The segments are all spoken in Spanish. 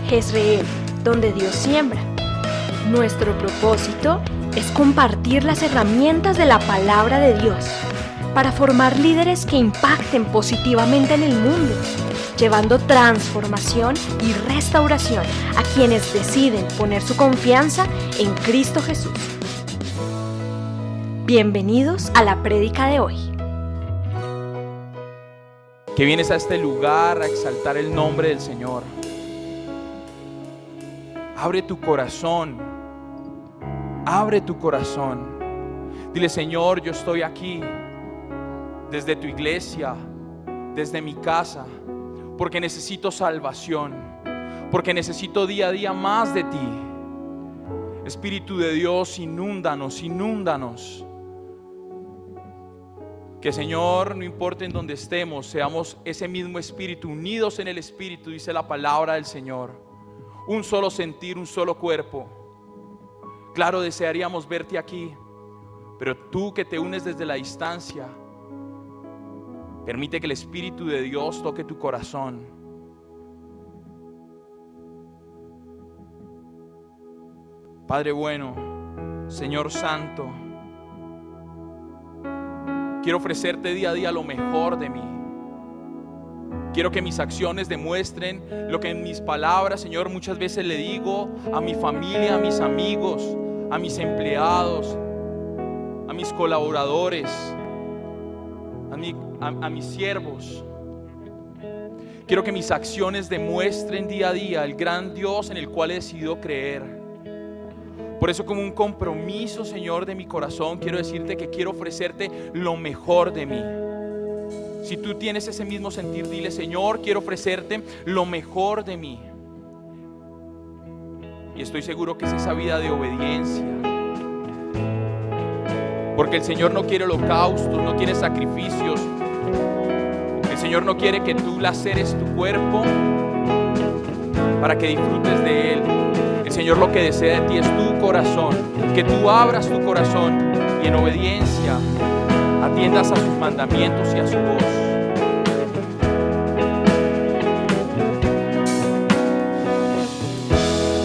Jezreel, donde Dios siembra. Nuestro propósito es compartir las herramientas de la palabra de Dios para formar líderes que impacten positivamente en el mundo, llevando transformación y restauración a quienes deciden poner su confianza en Cristo Jesús. Bienvenidos a la prédica de hoy. Que vienes a este lugar a exaltar el nombre del Señor. Abre tu corazón. Abre tu corazón. Dile: Señor, yo estoy aquí, desde tu iglesia, desde mi casa, porque necesito salvación, porque necesito día a día más de ti. Espíritu de Dios, inúndanos, inúndanos. Que, Señor, no importa en donde estemos, seamos ese mismo Espíritu, unidos en el Espíritu, dice la palabra del Señor. Un solo sentir, un solo cuerpo. Claro, desearíamos verte aquí, pero tú que te unes desde la distancia, permite que el Espíritu de Dios toque tu corazón. Padre bueno, Señor santo, quiero ofrecerte día a día lo mejor de mí. Quiero que mis acciones demuestren lo que en mis palabras, Señor, muchas veces le digo a mi familia, a mis amigos, a mis empleados, a mis colaboradores, a mis siervos. Quiero que mis acciones demuestren día a día el gran Dios en el cual he decidido creer. Por eso, como un compromiso, Señor, de mi corazón, quiero decirte que quiero ofrecerte lo mejor de mí. Si tú tienes ese mismo sentir, dile: Señor, quiero ofrecerte lo mejor de mí. Y estoy seguro que es esa vida de obediencia. Porque el Señor no quiere holocaustos, no quiere sacrificios. El Señor no quiere que tú laceres tu cuerpo para que disfrutes de Él. El Señor lo que desea de ti es tu corazón, que tú abras tu corazón y en obediencia atiendas a sus mandamientos y a su voz.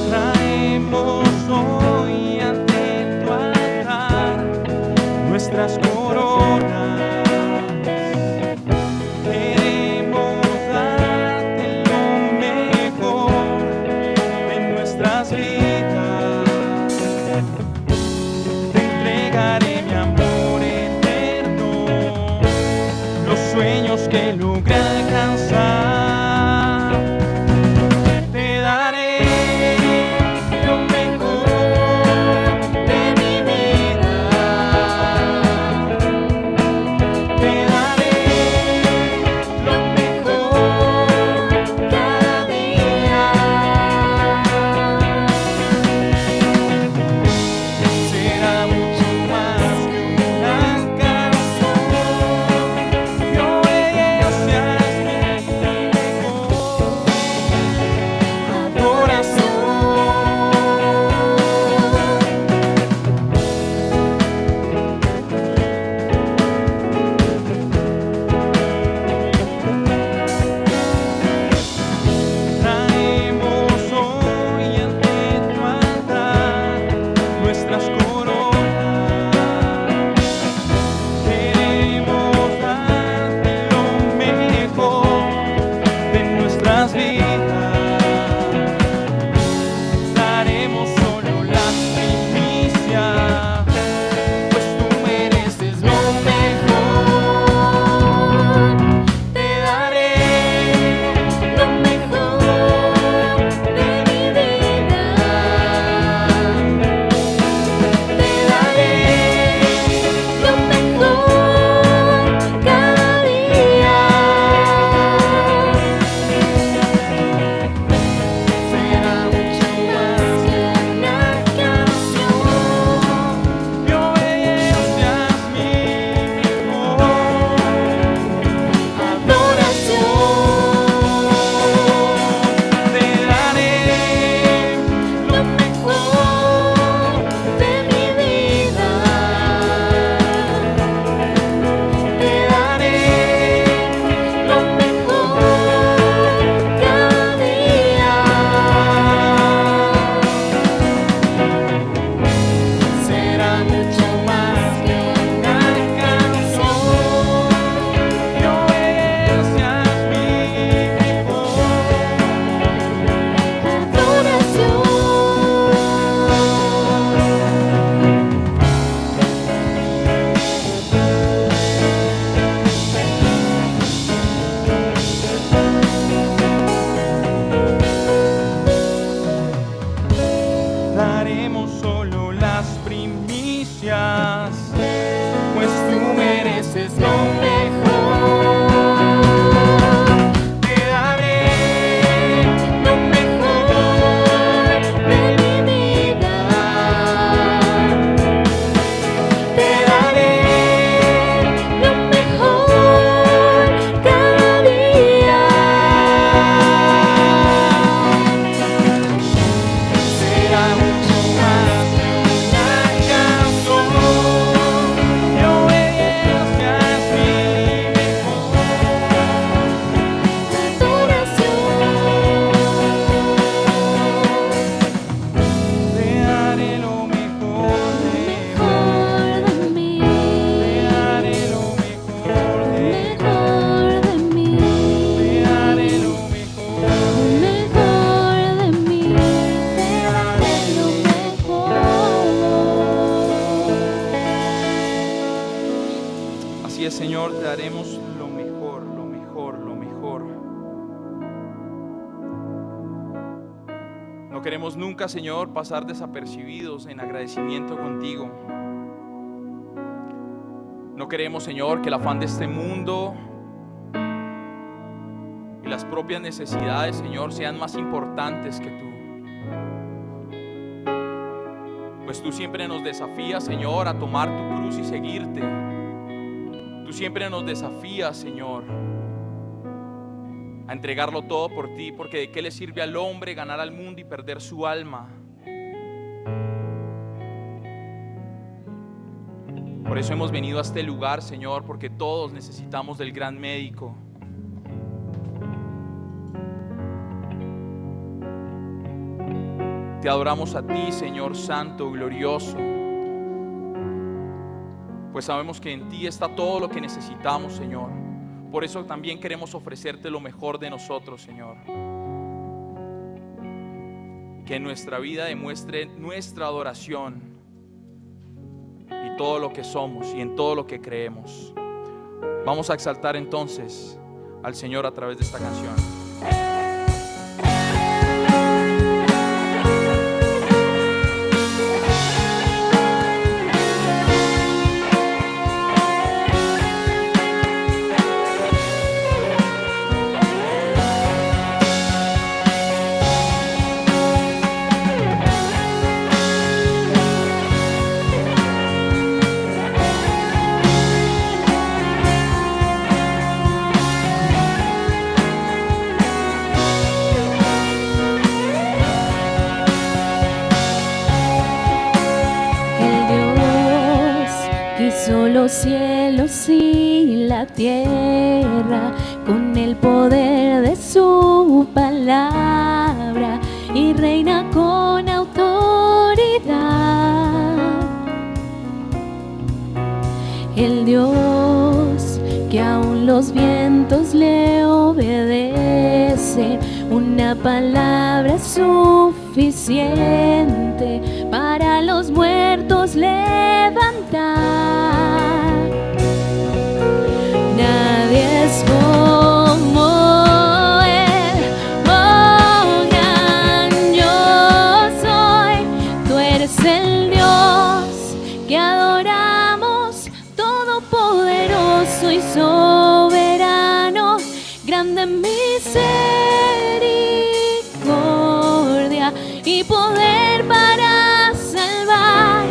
Traemos hoy ante tu altar nuestras coronas. Sueños No queremos nunca, Señor, pasar desapercibidos en agradecimiento contigo. No queremos, Señor, que el afán de este mundo y las propias necesidades, Señor, sean más importantes que tú. Pues tú siempre nos desafías, Señor, a tomar tu cruz y seguirte. Tú siempre nos desafías, Señor, a entregarlo todo por ti, porque ¿de qué le sirve al hombre ganar al mundo y perder su alma? Por eso hemos venido a este lugar, Señor, porque todos necesitamos del gran médico. Te adoramos a ti, Señor santo, glorioso, pues sabemos que en ti está todo lo que necesitamos, Señor. Por eso también queremos ofrecerte lo mejor de nosotros, Señor. Que en nuestra vida demuestre nuestra adoración y todo lo que somos y en todo lo que creemos. Vamos a exaltar entonces al Señor a través de esta canción. Los cielos y la tierra con el poder de su palabra y reina con autoridad. El Dios que aún los vientos le obedecen, una palabra suficiente para los muertos levantar. Nadie es como Él, oh gran yo soy. Tú eres el Dios que adoramos, todopoderoso y soberano, grande misericordia y poder para salvar.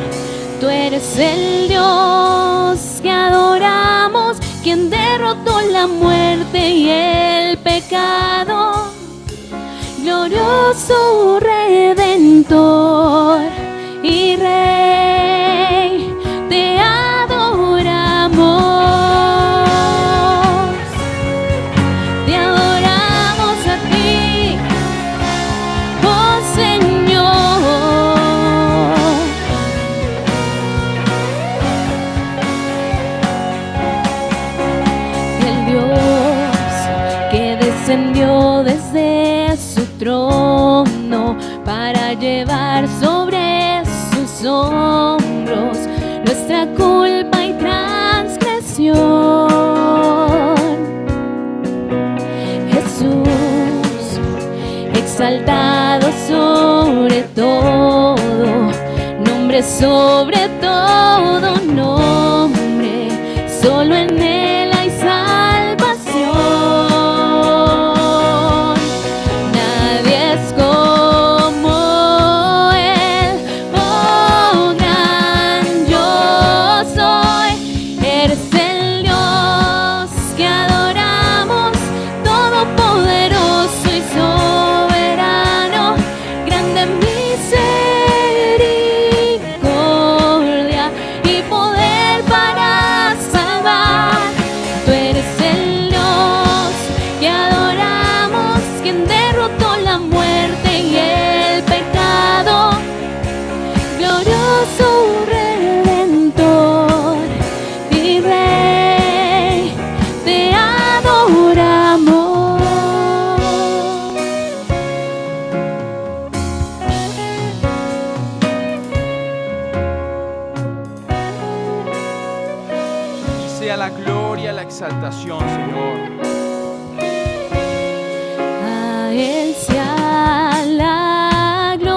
Tú eres el Dios que adoramos, quien derrotó la muerte y el pecado, glorioso Redentor y Rey, te adoramos. Te adoramos a ti, oh Señor. El Dios que descendió desde su trono para llevar sobre sus hombros nuestra culpa y transgresión. Jesús, exaltado sobre todo, nombre sobre todo nombre, solo en Él hay salvación. Nadie es como Él, oh gran yo soy. Eres el Dios que adoramos, todopoderoso y soberano, grande misericordia y poder para salvar. Tú eres el Dios que adoramos, quien derrotó la muerte y el pecado, glorioso Redentor y Rey, te adoramos. Y sea la gloria, la exaltación, Señor. A Él sea la gloria.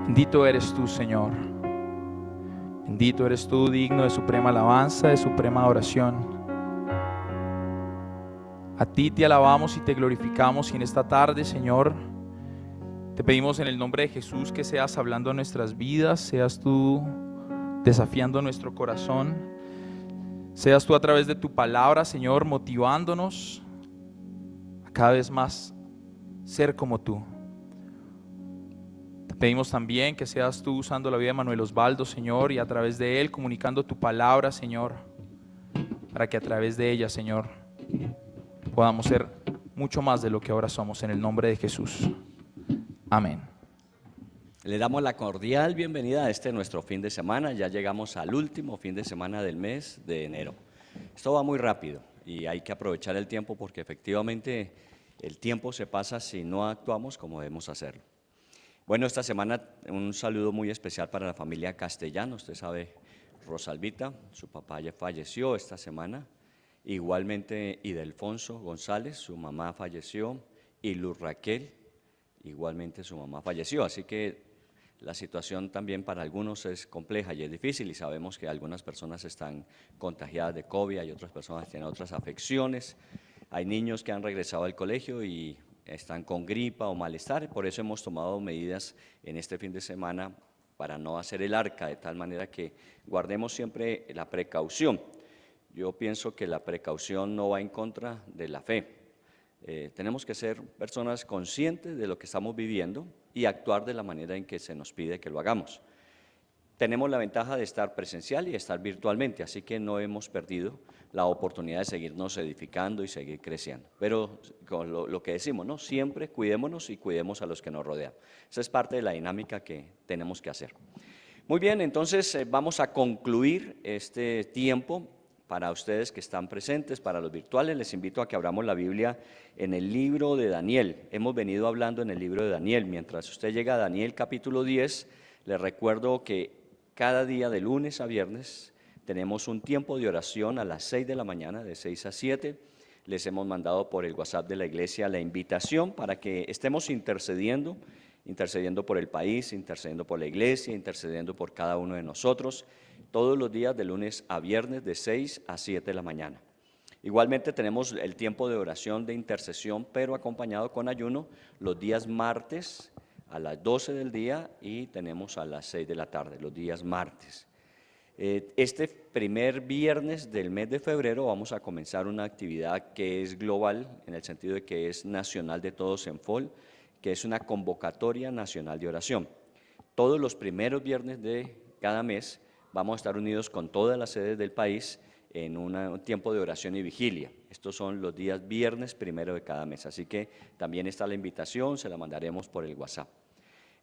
Bendito eres tú, Señor. Bendito eres tú, digno de suprema alabanza, de suprema adoración. A ti te alabamos y te glorificamos, y en esta tarde, Señor, te pedimos en el nombre de Jesús que seas hablando a nuestras vidas, seas tú desafiando nuestro corazón, seas tú a través de tu palabra, Señor, motivándonos a cada vez más ser como tú. Te pedimos también que seas tú usando la vida de Manuel Osvaldo, Señor, y a través de él comunicando tu palabra, Señor, para que a través de ella, Señor, podamos ser mucho más de lo que ahora somos, en el nombre de Jesús. Amén. Le damos la cordial bienvenida a este nuestro fin de semana. Ya llegamos al último fin de semana del mes de enero. Esto va muy rápido y hay que aprovechar el tiempo, porque efectivamente el tiempo se pasa si no actuamos como debemos hacerlo. Bueno, esta semana un saludo muy especial para la familia Castellano. Usted sabe, Rosalvita, su papá ya falleció esta semana. Igualmente Idelfonso González, su mamá falleció, y Luz Raquel, igualmente su mamá falleció. Así que la situación también para algunos es compleja y es difícil, y sabemos que algunas personas están contagiadas de COVID, hay otras personas que tienen otras afecciones, hay niños que han regresado al colegio y están con gripa o malestar. Por eso hemos tomado medidas en este fin de semana para no hacer el arca, de tal manera que guardemos siempre la precaución. Yo pienso que la precaución no va en contra de la fe. Tenemos que ser personas conscientes de lo que estamos viviendo y actuar de la manera en que se nos pide que lo hagamos. Tenemos la ventaja de estar presencial y estar virtualmente, así que no hemos perdido la oportunidad de seguirnos edificando y seguir creciendo. Pero con lo que decimos, ¿no? Siempre cuidémonos y cuidemos a los que nos rodean. Esa es parte de la dinámica que tenemos que hacer. Muy bien, entonces vamos a concluir este tiempo. Para ustedes que están presentes, para los virtuales, les invito a que abramos la Biblia en el libro de Daniel. Hemos venido hablando en el libro de Daniel. Mientras usted llega a Daniel capítulo 10, les recuerdo que cada día de lunes a viernes tenemos un tiempo de oración a las 6 de la mañana, de 6 a 7. Les hemos mandado por el WhatsApp de la iglesia la invitación para que estemos intercediendo por el país, intercediendo por la iglesia, intercediendo por cada uno de nosotros, todos los días de lunes a viernes de 6 a 7 de la mañana. Igualmente tenemos el tiempo de oración de intercesión, pero acompañado con ayuno, los días martes a las 12 del día, y tenemos a las 6 de la tarde, los días martes. Este primer viernes del mes de febrero vamos a comenzar una actividad que es global, en el sentido de que es nacional de todos en FOL, que es una convocatoria nacional de oración. Todos los primeros viernes de cada mes vamos a estar unidos con todas las sedes del país en un tiempo de oración y vigilia. Estos son los días viernes primero de cada mes, así que también está la invitación, se la mandaremos por el WhatsApp.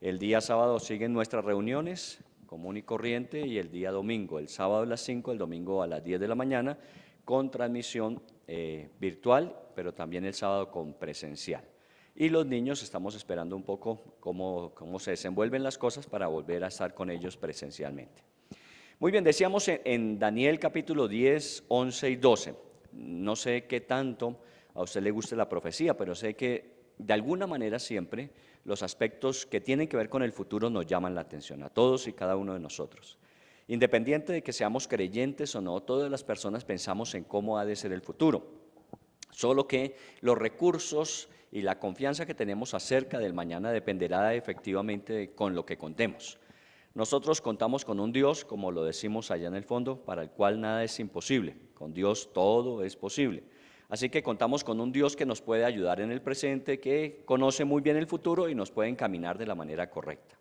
El día sábado siguen nuestras reuniones común y corriente, y el día domingo, el sábado a las 5, el domingo a las 10 de la mañana, con transmisión virtual, pero también el sábado con presencial. Y los niños estamos esperando un poco cómo se desenvuelven las cosas para volver a estar con ellos presencialmente. Muy bien, decíamos en Daniel capítulo 10, 11 y 12. No sé qué tanto a usted le guste la profecía, pero sé que de alguna manera siempre los aspectos que tienen que ver con el futuro nos llaman la atención, a todos y cada uno de nosotros. Independiente de que seamos creyentes o no, todas las personas pensamos en cómo ha de ser el futuro. Solo que los recursos y la confianza que tenemos acerca del mañana dependerá efectivamente con lo que contemos. Nosotros contamos con un Dios, como lo decimos allá en el fondo, para el cual nada es imposible. Con Dios todo es posible. Así que contamos con un Dios que nos puede ayudar en el presente, que conoce muy bien el futuro y nos puede encaminar de la manera correcta.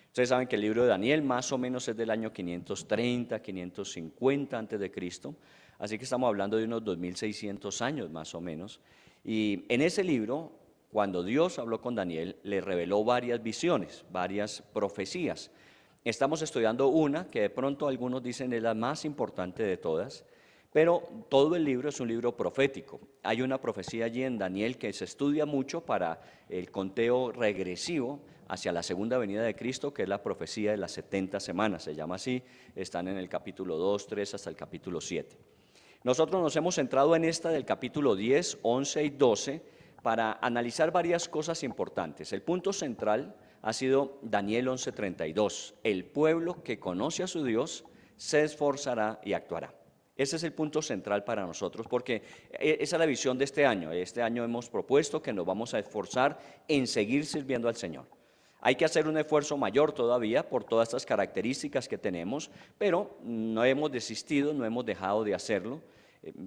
Ustedes saben que el libro de Daniel más o menos es del año 530, 550 a.C., así que estamos hablando de unos 2600 años más o menos. Y en ese libro, cuando Dios habló con Daniel, le reveló varias visiones, varias profecías. Estamos estudiando una que de pronto algunos dicen es la más importante de todas, pero todo el libro es un libro profético. Hay una profecía allí en Daniel que se estudia mucho para el conteo regresivo hacia la segunda venida de Cristo, que es la profecía de las 70 semanas, se llama así, están en el capítulo 2, 3 hasta el capítulo 7. Nosotros nos hemos centrado en esta del capítulo 10, 11 y 12 para analizar varias cosas importantes. El punto central ha sido Daniel 11:32. El pueblo que conoce a su Dios se esforzará y actuará. Ese es el punto central para nosotros, porque esa es la visión de este año. Este año hemos propuesto que nos vamos a esforzar en seguir sirviendo al Señor. Hay que hacer un esfuerzo mayor todavía por todas estas características que tenemos, pero no hemos desistido, no hemos dejado de hacerlo.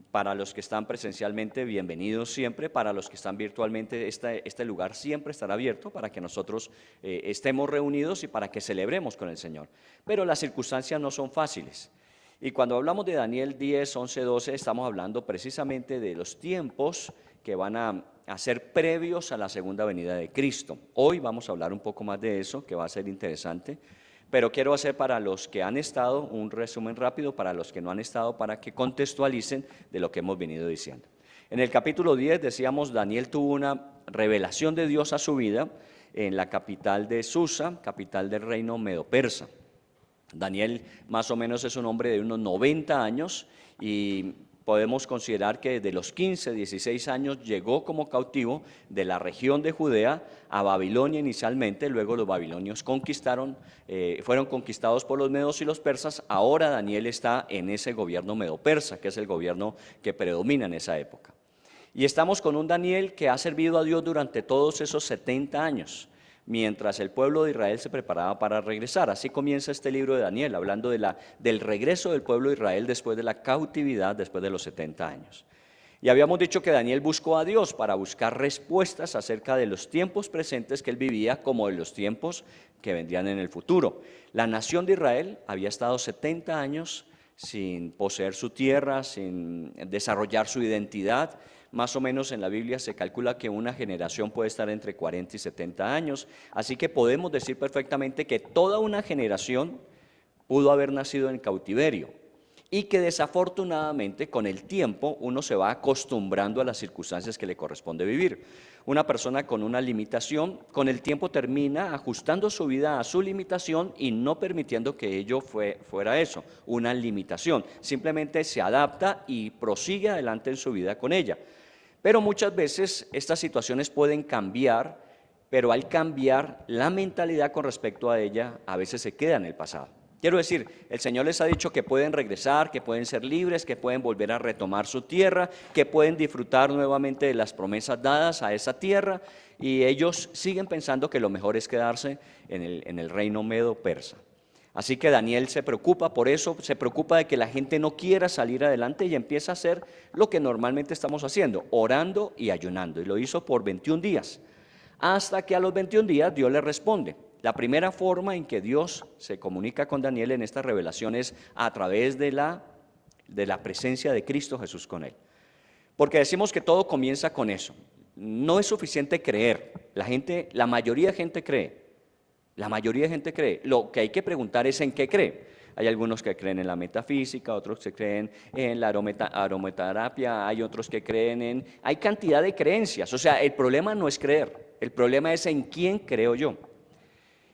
Para los que están presencialmente, bienvenidos siempre. Para los que están virtualmente, este lugar siempre estará abierto para que nosotros estemos reunidos y para que celebremos con el Señor. Pero las circunstancias no son fáciles. Y cuando hablamos de Daniel 10, 11, 12, estamos hablando precisamente de los tiempos que van a ser previos a la segunda venida de Cristo. Hoy vamos a hablar un poco más de eso, que va a ser interesante. Pero quiero hacer para los que han estado un resumen rápido, para los que no han estado, para que contextualicen de lo que hemos venido diciendo. En el capítulo 10 decíamos, Daniel tuvo una revelación de Dios a su vida en la capital de Susa, capital del reino medo-persa. Daniel más o menos es un hombre de unos 90 años y podemos considerar que desde los 15, 16 años llegó como cautivo de la región de Judea a Babilonia inicialmente. Luego los babilonios fueron conquistados por los medos y los persas. Ahora Daniel está en ese gobierno medo-persa, que es el gobierno que predomina en esa época. Y estamos con un Daniel que ha servido a Dios durante todos esos 70 años, mientras el pueblo de Israel se preparaba para regresar. Así comienza este libro de Daniel, hablando del regreso del pueblo de Israel después de la cautividad, después de los 70 años. Y habíamos dicho que Daniel buscó a Dios para buscar respuestas acerca de los tiempos presentes que él vivía, como de los tiempos que vendrían en el futuro. La nación de Israel había estado 70 años sin poseer su tierra, sin desarrollar su identidad. Más o menos en la Biblia se calcula que una generación puede estar entre 40 y 70 años, así que podemos decir perfectamente que toda una generación pudo haber nacido en cautiverio y que desafortunadamente con el tiempo uno se va acostumbrando a las circunstancias que le corresponde vivir. Una persona con una limitación, con el tiempo termina ajustando su vida a su limitación y no permitiendo que ello fuera eso, una limitación. Simplemente se adapta y prosigue adelante en su vida con ella. Pero muchas veces estas situaciones pueden cambiar, pero al cambiar la mentalidad con respecto a ella, a veces se queda en el pasado. Quiero decir, el Señor les ha dicho que pueden regresar, que pueden ser libres, que pueden volver a retomar su tierra, que pueden disfrutar nuevamente de las promesas dadas a esa tierra, y ellos siguen pensando que lo mejor es quedarse en el reino medo-persa. Así que Daniel se preocupa por eso, se preocupa de que la gente no quiera salir adelante y empieza a hacer lo que normalmente estamos haciendo, orando y ayunando. Y lo hizo por 21 días, hasta que a los 21 días Dios le responde. La primera forma en que Dios se comunica con Daniel en esta revelación es a través de la presencia de Cristo Jesús con él. Porque decimos que todo comienza con eso. No es suficiente creer. La mayoría de gente cree. La mayoría de gente cree. Lo que hay que preguntar es en qué cree. Hay algunos que creen en la metafísica, otros que creen en la aromaterapia, hay otros que creen Hay cantidad de creencias. O sea, el problema no es creer. El problema es en quién creo yo.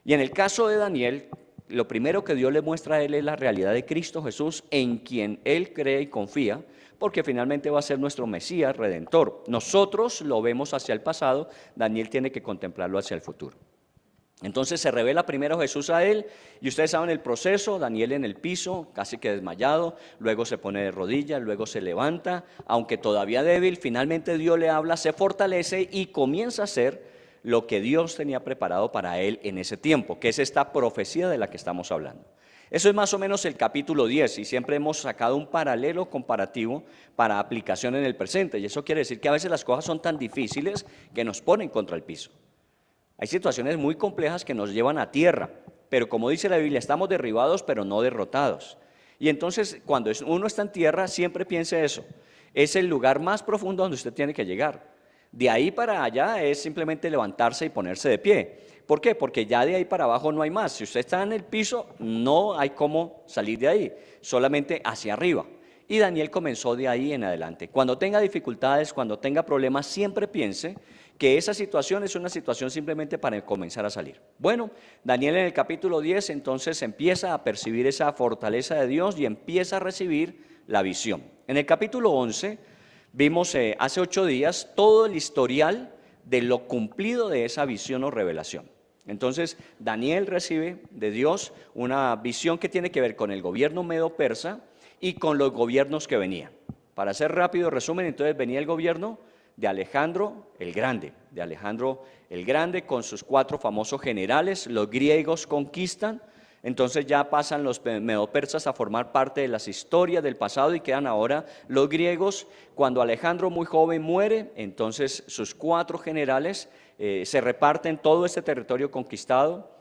Y en el caso de Daniel, lo primero que Dios le muestra a él es la realidad de Cristo Jesús, en quien él cree y confía, porque finalmente va a ser nuestro Mesías Redentor. Nosotros lo vemos hacia el pasado, Daniel tiene que contemplarlo hacia el futuro. Entonces se revela primero Jesús a él, y ustedes saben el proceso. Daniel en el piso, casi que desmayado, luego se pone de rodillas, luego se levanta, aunque todavía débil, finalmente Dios le habla, se fortalece y comienza a hacer lo que Dios tenía preparado para él en ese tiempo, que es esta profecía de la que estamos hablando. Eso es más o menos el capítulo 10, y siempre hemos sacado un paralelo comparativo para aplicación en el presente, y eso quiere decir que a veces las cosas son tan difíciles que nos ponen contra el piso. Hay situaciones muy complejas que nos llevan a tierra, pero como dice la Biblia, estamos derribados pero no derrotados. Y entonces cuando uno está en tierra, siempre piense eso, es el lugar más profundo donde usted tiene que llegar. De ahí para allá es simplemente levantarse y ponerse de pie. ¿Por qué? Porque ya de ahí para abajo no hay más. Si usted está en el piso, no hay cómo salir de ahí, solamente hacia arriba. Y Daniel comenzó de ahí en adelante. Cuando tenga dificultades, cuando tenga problemas, siempre piense que esa situación es una situación simplemente para comenzar a salir. Bueno, Daniel en el capítulo 10 entonces empieza a percibir esa fortaleza de Dios y empieza a recibir la visión. En el capítulo 11 vimos hace 8 días todo el historial de lo cumplido de esa visión o revelación. Entonces, Daniel recibe de Dios una visión que tiene que ver con el gobierno medo-persa y con los gobiernos que venían. Para hacer rápido resumen, entonces venía el gobierno de Alejandro el Grande con sus 4 famosos generales. Los griegos conquistan, entonces ya pasan los medo-persas a formar parte de las historias del pasado y quedan ahora los griegos. Cuando Alejandro muy joven muere, entonces sus 4 generales se reparten todo este territorio conquistado,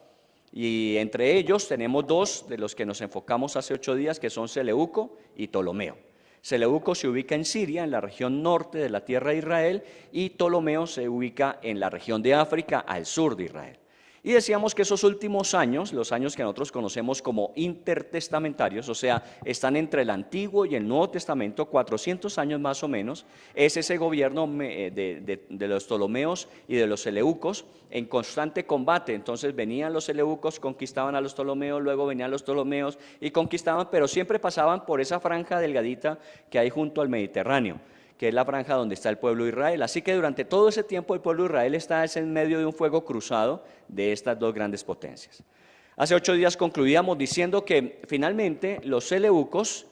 y entre ellos tenemos 2 de los que nos enfocamos hace 8 días, que son Seleuco y Ptolomeo. Seleuco se ubica en Siria, en la región norte de la tierra de Israel, y Ptolomeo se ubica en la región de África, al sur de Israel. Y decíamos que esos últimos años, los años que nosotros conocemos como intertestamentarios, o sea, están entre el Antiguo y el Nuevo Testamento, 400 años más o menos, es ese gobierno de los Ptolomeos y de los Seleucos en constante combate. Entonces venían los Seleucos, conquistaban a los Ptolomeos, luego venían los Ptolomeos y conquistaban, pero siempre pasaban por esa franja delgadita que hay junto al Mediterráneo, que es la franja donde está el pueblo de Israel. Así que durante todo ese tiempo el pueblo de Israel está en medio de un fuego cruzado de estas 2 grandes potencias. Hace 8 días concluíamos diciendo que finalmente los seleucos,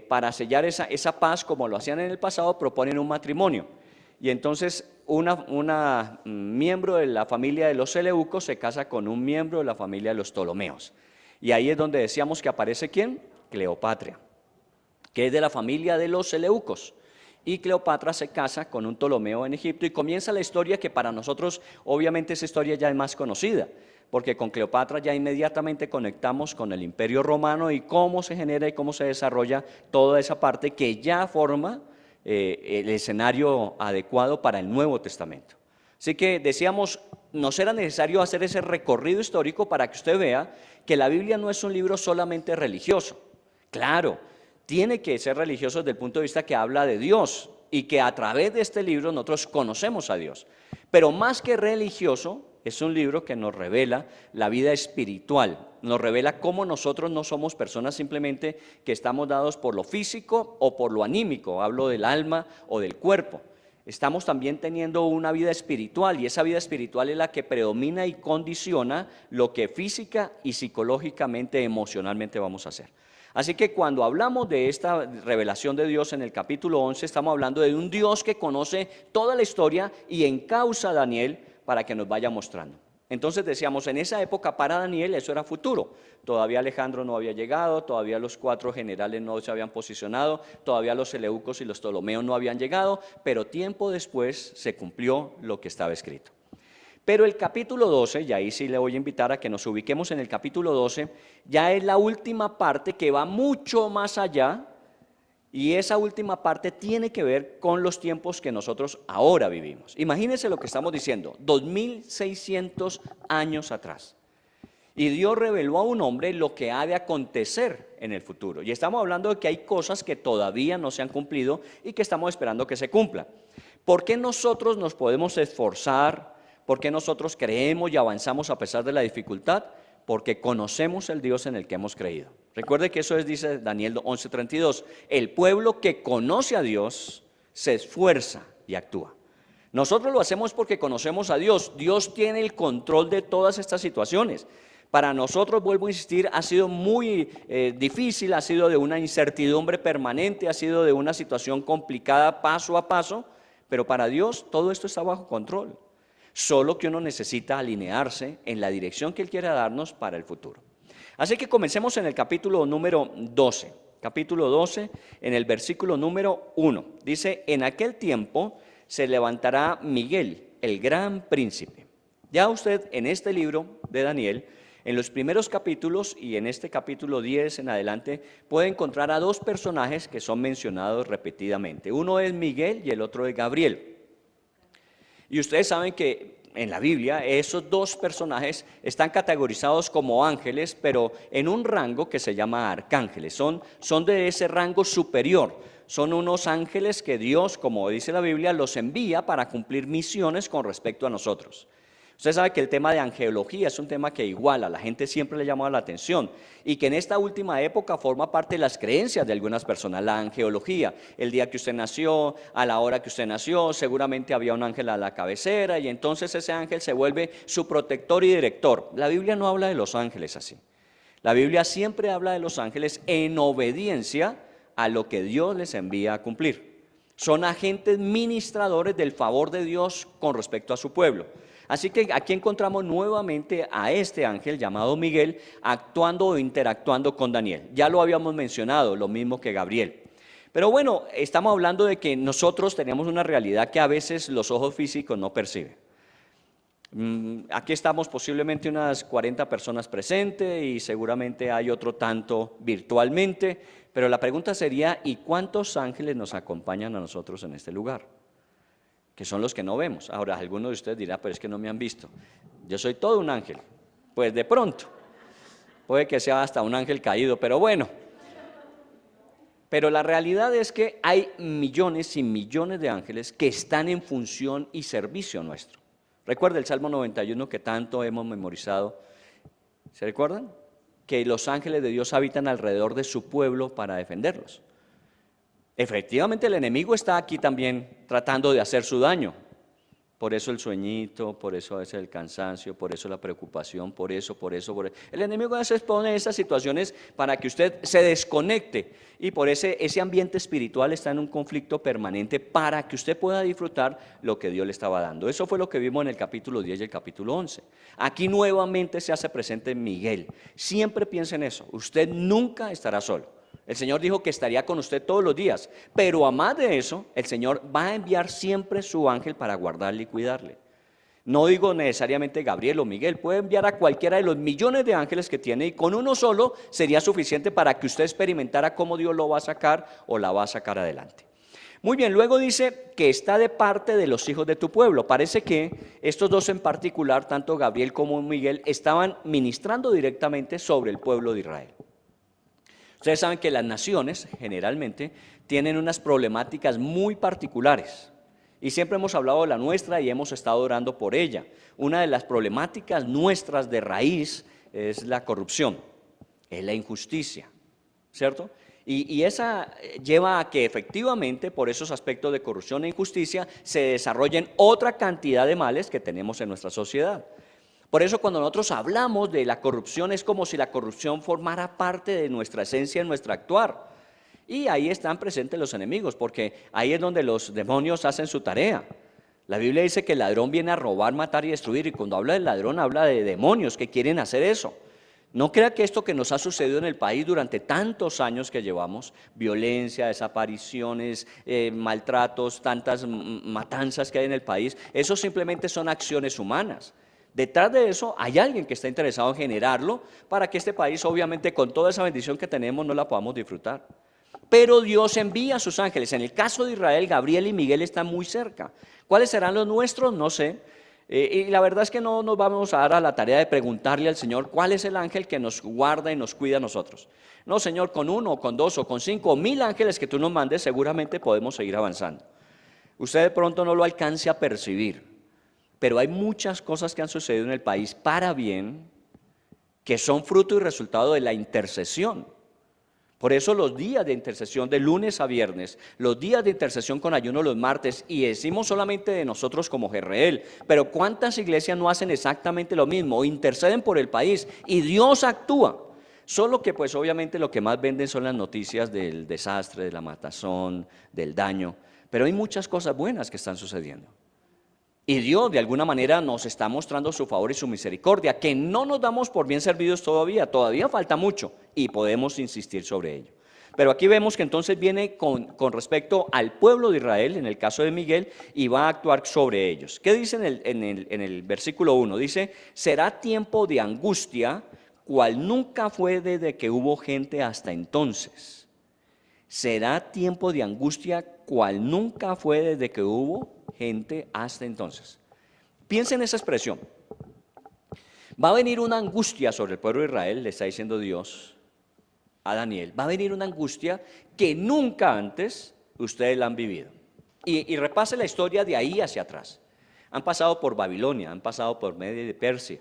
para sellar esa paz como lo hacían en el pasado, proponen un matrimonio. Y entonces una miembro de la familia de los seleucos se casa con un miembro de la familia de los Ptolomeos. Y ahí es donde decíamos que aparece ¿quién? Cleopatra, que es de la familia de los seleucos. Y Cleopatra se casa con un Ptolomeo en Egipto y comienza la historia que para nosotros obviamente esa historia ya es más conocida, porque con Cleopatra ya inmediatamente conectamos con el Imperio Romano y cómo se genera y cómo se desarrolla toda esa parte que ya forma el escenario adecuado para el Nuevo Testamento. Así que decíamos, nos era necesario hacer ese recorrido histórico para que usted vea que la Biblia no es un libro solamente religioso. Claro, tiene que ser religioso desde el punto de vista que habla de Dios y que a través de este libro nosotros conocemos a Dios. Pero más que religioso, es un libro que nos revela la vida espiritual, nos revela cómo nosotros no somos personas simplemente que estamos dados por lo físico o por lo anímico, hablo del alma o del cuerpo. Estamos también teniendo una vida espiritual y esa vida espiritual es la que predomina y condiciona lo que física y psicológicamente, emocionalmente vamos a hacer. Así que cuando hablamos de esta revelación de Dios en el capítulo 11, estamos hablando de un Dios que conoce toda la historia y encausa a Daniel para que nos vaya mostrando. Entonces decíamos, en esa época para Daniel eso era futuro. Todavía Alejandro no había llegado, todavía los 4 generales no se habían posicionado, todavía los seleucos y los ptolomeos no habían llegado, pero tiempo después se cumplió lo que estaba escrito. Pero el capítulo 12, y ahí sí le voy a invitar a que nos ubiquemos en el capítulo 12, ya es la última parte que va mucho más allá, y esa última parte tiene que ver con los tiempos que nosotros ahora vivimos. Imagínense lo que estamos diciendo, 2600 años atrás. Y Dios reveló a un hombre lo que ha de acontecer en el futuro. Y estamos hablando de que hay cosas que todavía no se han cumplido y que estamos esperando que se cumplan. ¿Por qué nosotros nos podemos esforzar? ¿Por qué nosotros creemos y avanzamos a pesar de la dificultad? Porque conocemos el Dios en el que hemos creído. Recuerde que eso es, dice Daniel 11:32, el pueblo que conoce a Dios se esfuerza y actúa. Nosotros lo hacemos porque conocemos a Dios. Dios tiene el control de todas estas situaciones. Para nosotros, vuelvo a insistir, ha sido muy difícil, ha sido de una incertidumbre permanente, ha sido de una situación complicada paso a paso, pero para Dios todo esto está bajo control. Solo que uno necesita alinearse en la dirección que Él quiere darnos para el futuro. Así que comencemos en el capítulo número 12. Capítulo 12, en el versículo número 1. Dice, en aquel tiempo se levantará Miguel, el gran príncipe. Ya usted en este libro de Daniel, en los primeros capítulos y en este capítulo 10 en adelante, puede encontrar a 2 personajes que son mencionados repetidamente. Uno es Miguel y el otro es Gabriel. Y ustedes saben que en la Biblia esos 2 personajes están categorizados como ángeles, pero en un rango que se llama arcángeles. Son de ese rango superior. Son unos ángeles que Dios, como dice la Biblia, los envía para cumplir misiones con respecto a nosotros. Usted sabe que el tema de angelología es un tema que igual a la gente siempre le llama la atención y que en esta última época forma parte de las creencias de algunas personas. La angelología, el día que usted nació, a la hora que usted nació, seguramente había un ángel a la cabecera y entonces ese ángel se vuelve su protector y director. La Biblia no habla de los ángeles así. La Biblia siempre habla de los ángeles en obediencia a lo que Dios les envía a cumplir. Son agentes ministradores del favor de Dios con respecto a su pueblo. Así que aquí encontramos nuevamente a este ángel llamado Miguel actuando o interactuando con Daniel. Ya lo habíamos mencionado, lo mismo que Gabriel. Pero bueno, estamos hablando de que nosotros tenemos una realidad que a veces los ojos físicos no perciben. Aquí estamos posiblemente unas 40 personas presentes y seguramente hay otro tanto virtualmente, pero la pregunta sería, ¿y cuántos ángeles nos acompañan a nosotros en este lugar? Que son los que no vemos. Ahora, algunos de ustedes dirán, pero es que no me han visto. Yo soy todo un ángel. Pues de pronto, puede que sea hasta un ángel caído, pero bueno. Pero la realidad es que hay millones y millones de ángeles que están en función y servicio nuestro. Recuerda el Salmo 91 que tanto hemos memorizado. ¿Se recuerdan? Que los ángeles de Dios habitan alrededor de su pueblo para defenderlos. Efectivamente el enemigo está aquí también tratando de hacer su daño. Por eso el sueñito, por eso a veces el cansancio, por eso la preocupación, por eso. El enemigo a veces pone esas situaciones para que usted se desconecte y por ese ambiente espiritual está en un conflicto permanente para que usted pueda disfrutar lo que Dios le estaba dando. Eso fue lo que vimos en el capítulo 10 y el capítulo 11. Aquí nuevamente se hace presente Miguel. Siempre piense en eso, usted nunca estará solo. El Señor dijo que estaría con usted todos los días, pero a más de eso, el Señor va a enviar siempre su ángel para guardarle y cuidarle. No digo necesariamente Gabriel o Miguel, puede enviar a cualquiera de los millones de ángeles que tiene y con uno solo sería suficiente para que usted experimentara cómo Dios lo va a sacar o la va a sacar adelante. Muy bien, luego dice que está de parte de los hijos de tu pueblo. Parece que estos dos en particular, tanto Gabriel como Miguel, estaban ministrando directamente sobre el pueblo de Israel. Ustedes saben que las naciones generalmente tienen unas problemáticas muy particulares y siempre hemos hablado de la nuestra y hemos estado orando por ella. Una de las problemáticas nuestras de raíz es la corrupción, es la injusticia, ¿cierto? Y esa lleva a que efectivamente por esos aspectos de corrupción e injusticia se desarrollen otra cantidad de males que tenemos en nuestra sociedad. Por eso cuando nosotros hablamos de la corrupción es como si la corrupción formara parte de nuestra esencia, en nuestro actuar. Y ahí están presentes los enemigos, porque ahí es donde los demonios hacen su tarea. La Biblia dice que el ladrón viene a robar, matar y destruir, y cuando habla del ladrón habla de demonios que quieren hacer eso. No crea que esto que nos ha sucedido en el país durante tantos años que llevamos, violencia, desapariciones, maltratos, tantas matanzas que hay en el país, eso simplemente son acciones humanas. Detrás de eso hay alguien que está interesado en generarlo para que este país, obviamente, con toda esa bendición que tenemos, no la podamos disfrutar. Pero Dios envía a sus ángeles. En el caso de Israel, Gabriel y Miguel están muy cerca. ¿Cuáles serán los nuestros? No sé. Y la verdad es que no nos vamos a dar a la tarea de preguntarle al Señor cuál es el ángel que nos guarda y nos cuida a nosotros. No, Señor, con 1, o con 2, o con 5, o 1000 ángeles que tú nos mandes, seguramente podemos seguir avanzando. Usted de pronto no lo alcance a percibir. Pero hay muchas cosas que han sucedido en el país para bien, que son fruto y resultado de la intercesión. Por eso los días de intercesión de lunes a viernes, los días de intercesión con ayuno los martes, y decimos solamente de nosotros como Jerreel, pero ¿cuántas iglesias no hacen exactamente lo mismo? Interceden por el país y Dios actúa. Solo que pues obviamente lo que más venden son las noticias del desastre, de la matazón, del daño, pero hay muchas cosas buenas que están sucediendo. Y Dios de alguna manera nos está mostrando su favor y su misericordia, que no nos damos por bien servidos todavía falta mucho y podemos insistir sobre ello. Pero aquí vemos que entonces viene con respecto al pueblo de Israel, en el caso de Miguel, y va a actuar sobre ellos. ¿Qué dice en el versículo 1? Dice, será tiempo de angustia, cual nunca fue desde que hubo gente hasta entonces. Será tiempo de angustia, cual nunca fue desde que hubo gente hasta entonces. Piensa en esa expresión. Va a venir una angustia sobre el pueblo de Israel, le está diciendo Dios a Daniel. Va a venir una angustia que nunca antes ustedes la han vivido. Y repase la historia de ahí hacia atrás. Han pasado por Babilonia, han pasado por Media y Persia.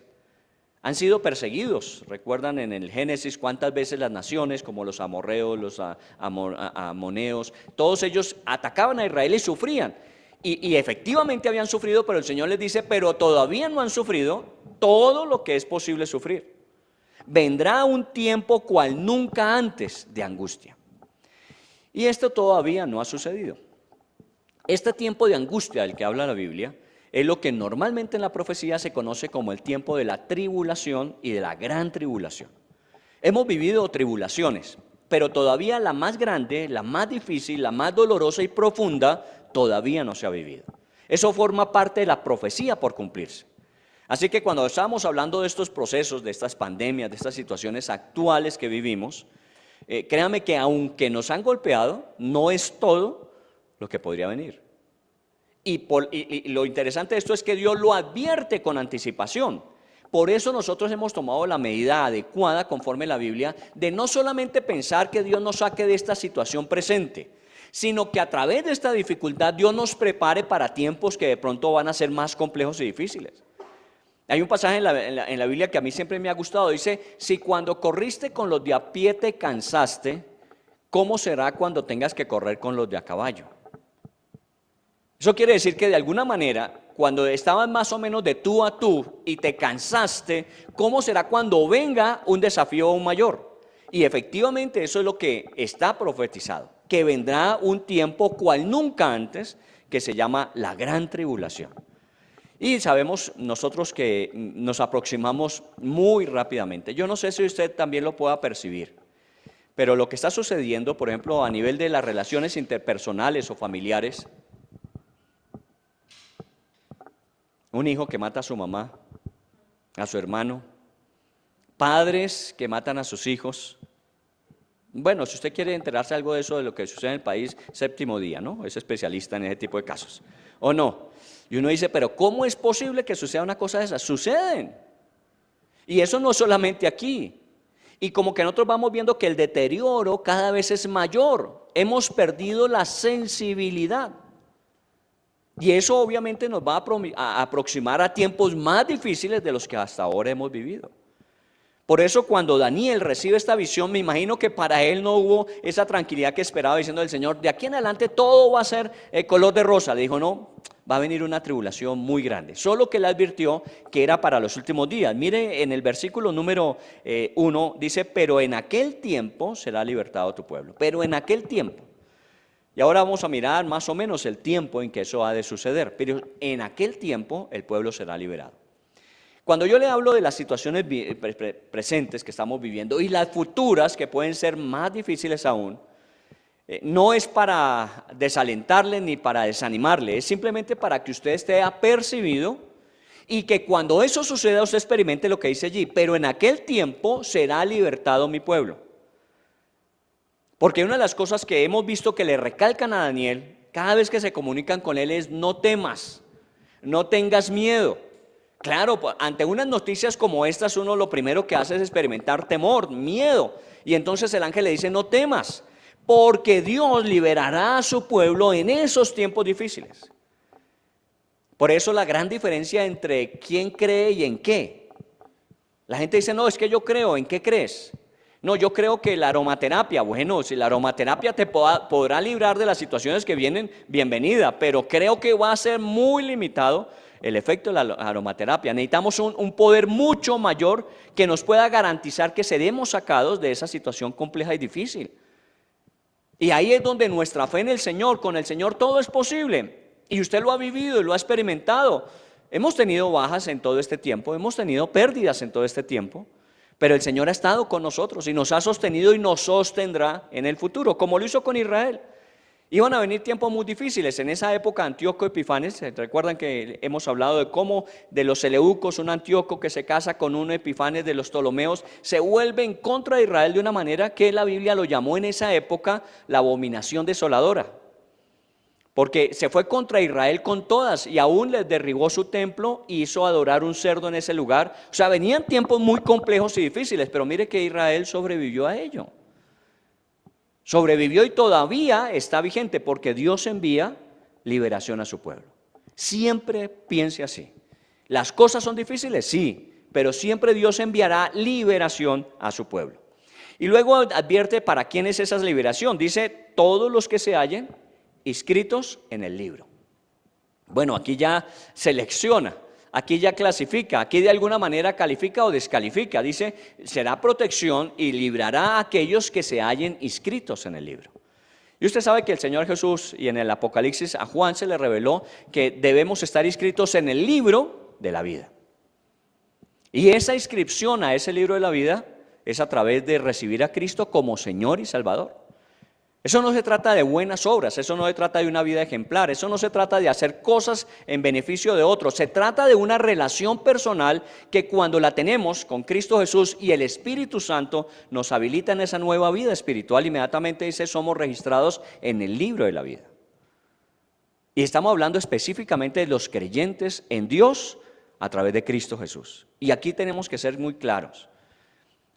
Han sido perseguidos. Recuerdan en el Génesis cuántas veces las naciones, como los amorreos, los amoneos, todos ellos atacaban a Israel y sufrían. Y efectivamente habían sufrido, pero el Señor les dice, pero todavía no han sufrido todo lo que es posible sufrir. Vendrá un tiempo cual nunca antes de angustia. Y esto todavía no ha sucedido. Este tiempo de angustia del que habla la Biblia es lo que normalmente en la profecía se conoce como el tiempo de la tribulación y de la gran tribulación. Hemos vivido tribulaciones, pero todavía la más grande, la más difícil, la más dolorosa y profunda, todavía no se ha vivido. Eso forma parte de la profecía por cumplirse. Así que cuando estamos hablando de estos procesos, de estas pandemias, de estas situaciones actuales que vivimos, créanme que aunque nos han golpeado, no es todo lo que podría venir. Y lo interesante de esto es que Dios lo advierte con anticipación. Por eso nosotros hemos tomado la medida adecuada, conforme a la Biblia, de no solamente pensar que Dios nos saque de esta situación presente, sino que a través de esta dificultad Dios nos prepare para tiempos que de pronto van a ser más complejos y difíciles. Hay un pasaje en la Biblia que a mí siempre me ha gustado. Dice, si cuando corriste con los de a pie te cansaste, ¿cómo será cuando tengas que correr con los de a caballo? Eso quiere decir que de alguna manera, cuando estabas más o menos de tú a tú y te cansaste, ¿cómo será cuando venga un desafío aún mayor? Y efectivamente eso es lo que está profetizado, que vendrá un tiempo cual nunca antes, que se llama la gran tribulación. Y sabemos nosotros que nos aproximamos muy rápidamente. Yo no sé si usted también lo pueda percibir, pero lo que está sucediendo, por ejemplo, a nivel de las relaciones interpersonales o familiares, un hijo que mata a su mamá, a su hermano, padres que matan a sus hijos. Bueno, si usted quiere enterarse algo de eso, de lo que sucede en el país, Séptimo Día, ¿no? Es especialista en ese tipo de casos, ¿o no? Y uno dice, pero ¿cómo es posible que suceda una cosa de esas? Suceden. Y eso no solamente aquí. Y como que nosotros vamos viendo que el deterioro cada vez es mayor. Hemos perdido la sensibilidad. Y eso obviamente nos va a aproximar a tiempos más difíciles de los que hasta ahora hemos vivido. Por eso cuando Daniel recibe esta visión, me imagino que para él no hubo esa tranquilidad que esperaba, diciendo el Señor, de aquí en adelante todo va a ser color de rosa. Le dijo, no, va a venir una tribulación muy grande. Solo que le advirtió que era para los últimos días. Mire, en el versículo número 1 dice, pero en aquel tiempo será libertado tu pueblo. Pero en aquel tiempo. Y ahora vamos a mirar más o menos el tiempo en que eso ha de suceder. Pero en aquel tiempo el pueblo será liberado. Cuando yo le hablo de las situaciones presentes que estamos viviendo y las futuras que pueden ser más difíciles aún, no es para desalentarle ni para desanimarle, es simplemente para que usted esté apercibido y que cuando eso suceda usted experimente lo que dice allí, pero en aquel tiempo será libertado mi pueblo. Porque una de las cosas que hemos visto que le recalcan a Daniel cada vez que se comunican con él es no temas, no tengas miedo. Claro, ante unas noticias como estas uno lo primero que hace es experimentar temor, miedo. Y entonces el ángel le dice no temas, porque Dios liberará a su pueblo en esos tiempos difíciles. Por eso la gran diferencia entre quién cree y en qué. La gente dice no, es que yo creo, ¿en qué crees? No, yo creo que la aromaterapia, bueno, si la aromaterapia te podrá librar de las situaciones que vienen, bienvenida, pero creo que va a ser muy limitado el efecto de la aromaterapia. Necesitamos un poder mucho mayor que nos pueda garantizar que seremos sacados de esa situación compleja y difícil. Y ahí es donde nuestra fe en el Señor, con el Señor todo es posible. Y usted lo ha vivido y lo ha experimentado. Hemos tenido bajas en todo este tiempo, hemos tenido pérdidas en todo este tiempo, pero el Señor ha estado con nosotros y nos ha sostenido y nos sostendrá en el futuro, como lo hizo con Israel. Iban a venir tiempos muy difíciles. En esa época Antíoco Epifanes, recuerdan que hemos hablado de cómo de los seleucos, un Antíoco que se casa con un Epifanes de los Ptolomeos, se vuelve en contra de Israel de una manera que la Biblia lo llamó en esa época la abominación desoladora. Porque se fue contra Israel con todas y aún les derribó su templo y hizo adorar un cerdo en ese lugar. O sea, venían tiempos muy complejos y difíciles, pero mire que Israel sobrevivió a ello. Sobrevivió y todavía está vigente porque Dios envía liberación a su pueblo. Siempre piense así. ¿Las cosas son difíciles? Sí, pero siempre Dios enviará liberación a su pueblo. Y luego advierte para quién es esa liberación. Dice, todos los que se hallen inscritos en el libro. Bueno, aquí ya selecciona, aquí ya clasifica, aquí de alguna manera califica o descalifica. Dice, será protección y librará a aquellos que se hallen inscritos en el libro. Y usted sabe que el Señor Jesús, y en el Apocalipsis a Juan se le reveló que debemos estar inscritos en el libro de la vida. Y esa inscripción a ese libro de la vida es a través de recibir a Cristo como Señor y Salvador. Eso no se trata de buenas obras, eso no se trata de una vida ejemplar, eso no se trata de hacer cosas en beneficio de otros, se trata de una relación personal que cuando la tenemos con Cristo Jesús y el Espíritu Santo nos habilita en esa nueva vida espiritual, inmediatamente dice somos registrados en el libro de la vida. Y estamos hablando específicamente de los creyentes en Dios a través de Cristo Jesús. Y aquí tenemos que ser muy claros.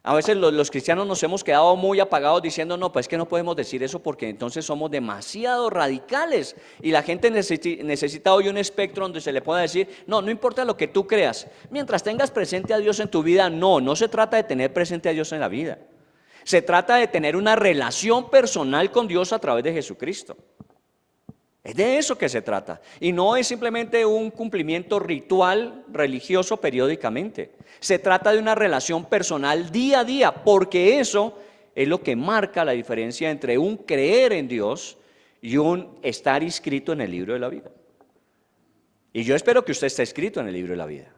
A veces los cristianos nos hemos quedado muy apagados diciendo, no, pues es que no podemos decir eso porque entonces somos demasiado radicales. Y la gente necesita hoy un espectro donde se le pueda decir, no importa lo que tú creas, mientras tengas presente a Dios en tu vida, no se trata de tener presente a Dios en la vida. Se trata de tener una relación personal con Dios a través de Jesucristo. Es de eso que se trata. Y no es simplemente un cumplimiento ritual religioso periódicamente. Se trata de una relación personal día a día, porque eso es lo que marca la diferencia entre un creer en Dios y un estar inscrito en el libro de la vida. Y yo espero que usted esté inscrito en el libro de la vida.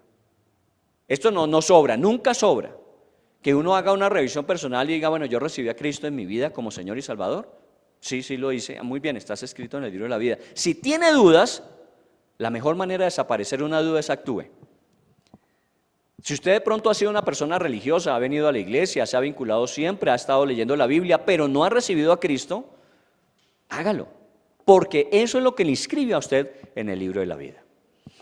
Esto no sobra, nunca sobra. Que uno haga una revisión personal y diga, bueno, yo recibí a Cristo en mi vida como Señor y Salvador. Sí lo hice, muy bien, estás escrito en el libro de la vida. Si tiene dudas, la mejor manera de desaparecer una duda es actúe. Si usted de pronto ha sido una persona religiosa, ha venido a la iglesia, se ha vinculado siempre, ha estado leyendo la Biblia, pero no ha recibido a Cristo, hágalo, porque eso es lo que le inscribe a usted en el libro de la vida.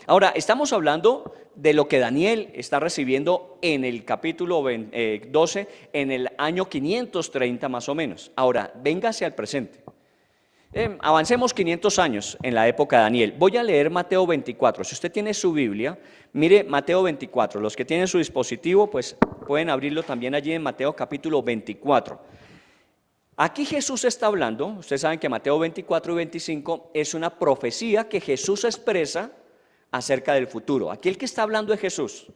Ahora, estamos hablando de lo que Daniel está recibiendo en el capítulo 12, en el año 530 más o menos. Ahora, véngase al presente. Avancemos 500 años en la época de Daniel. Voy a leer Mateo 24. Si usted tiene su Biblia, mire Mateo 24. Los que tienen su dispositivo, pues pueden abrirlo también allí en Mateo capítulo 24. Aquí Jesús está hablando, ustedes saben que Mateo 24 y 25 es una profecía que Jesús expresa acerca del futuro. Aquí el que está hablando es Jesús,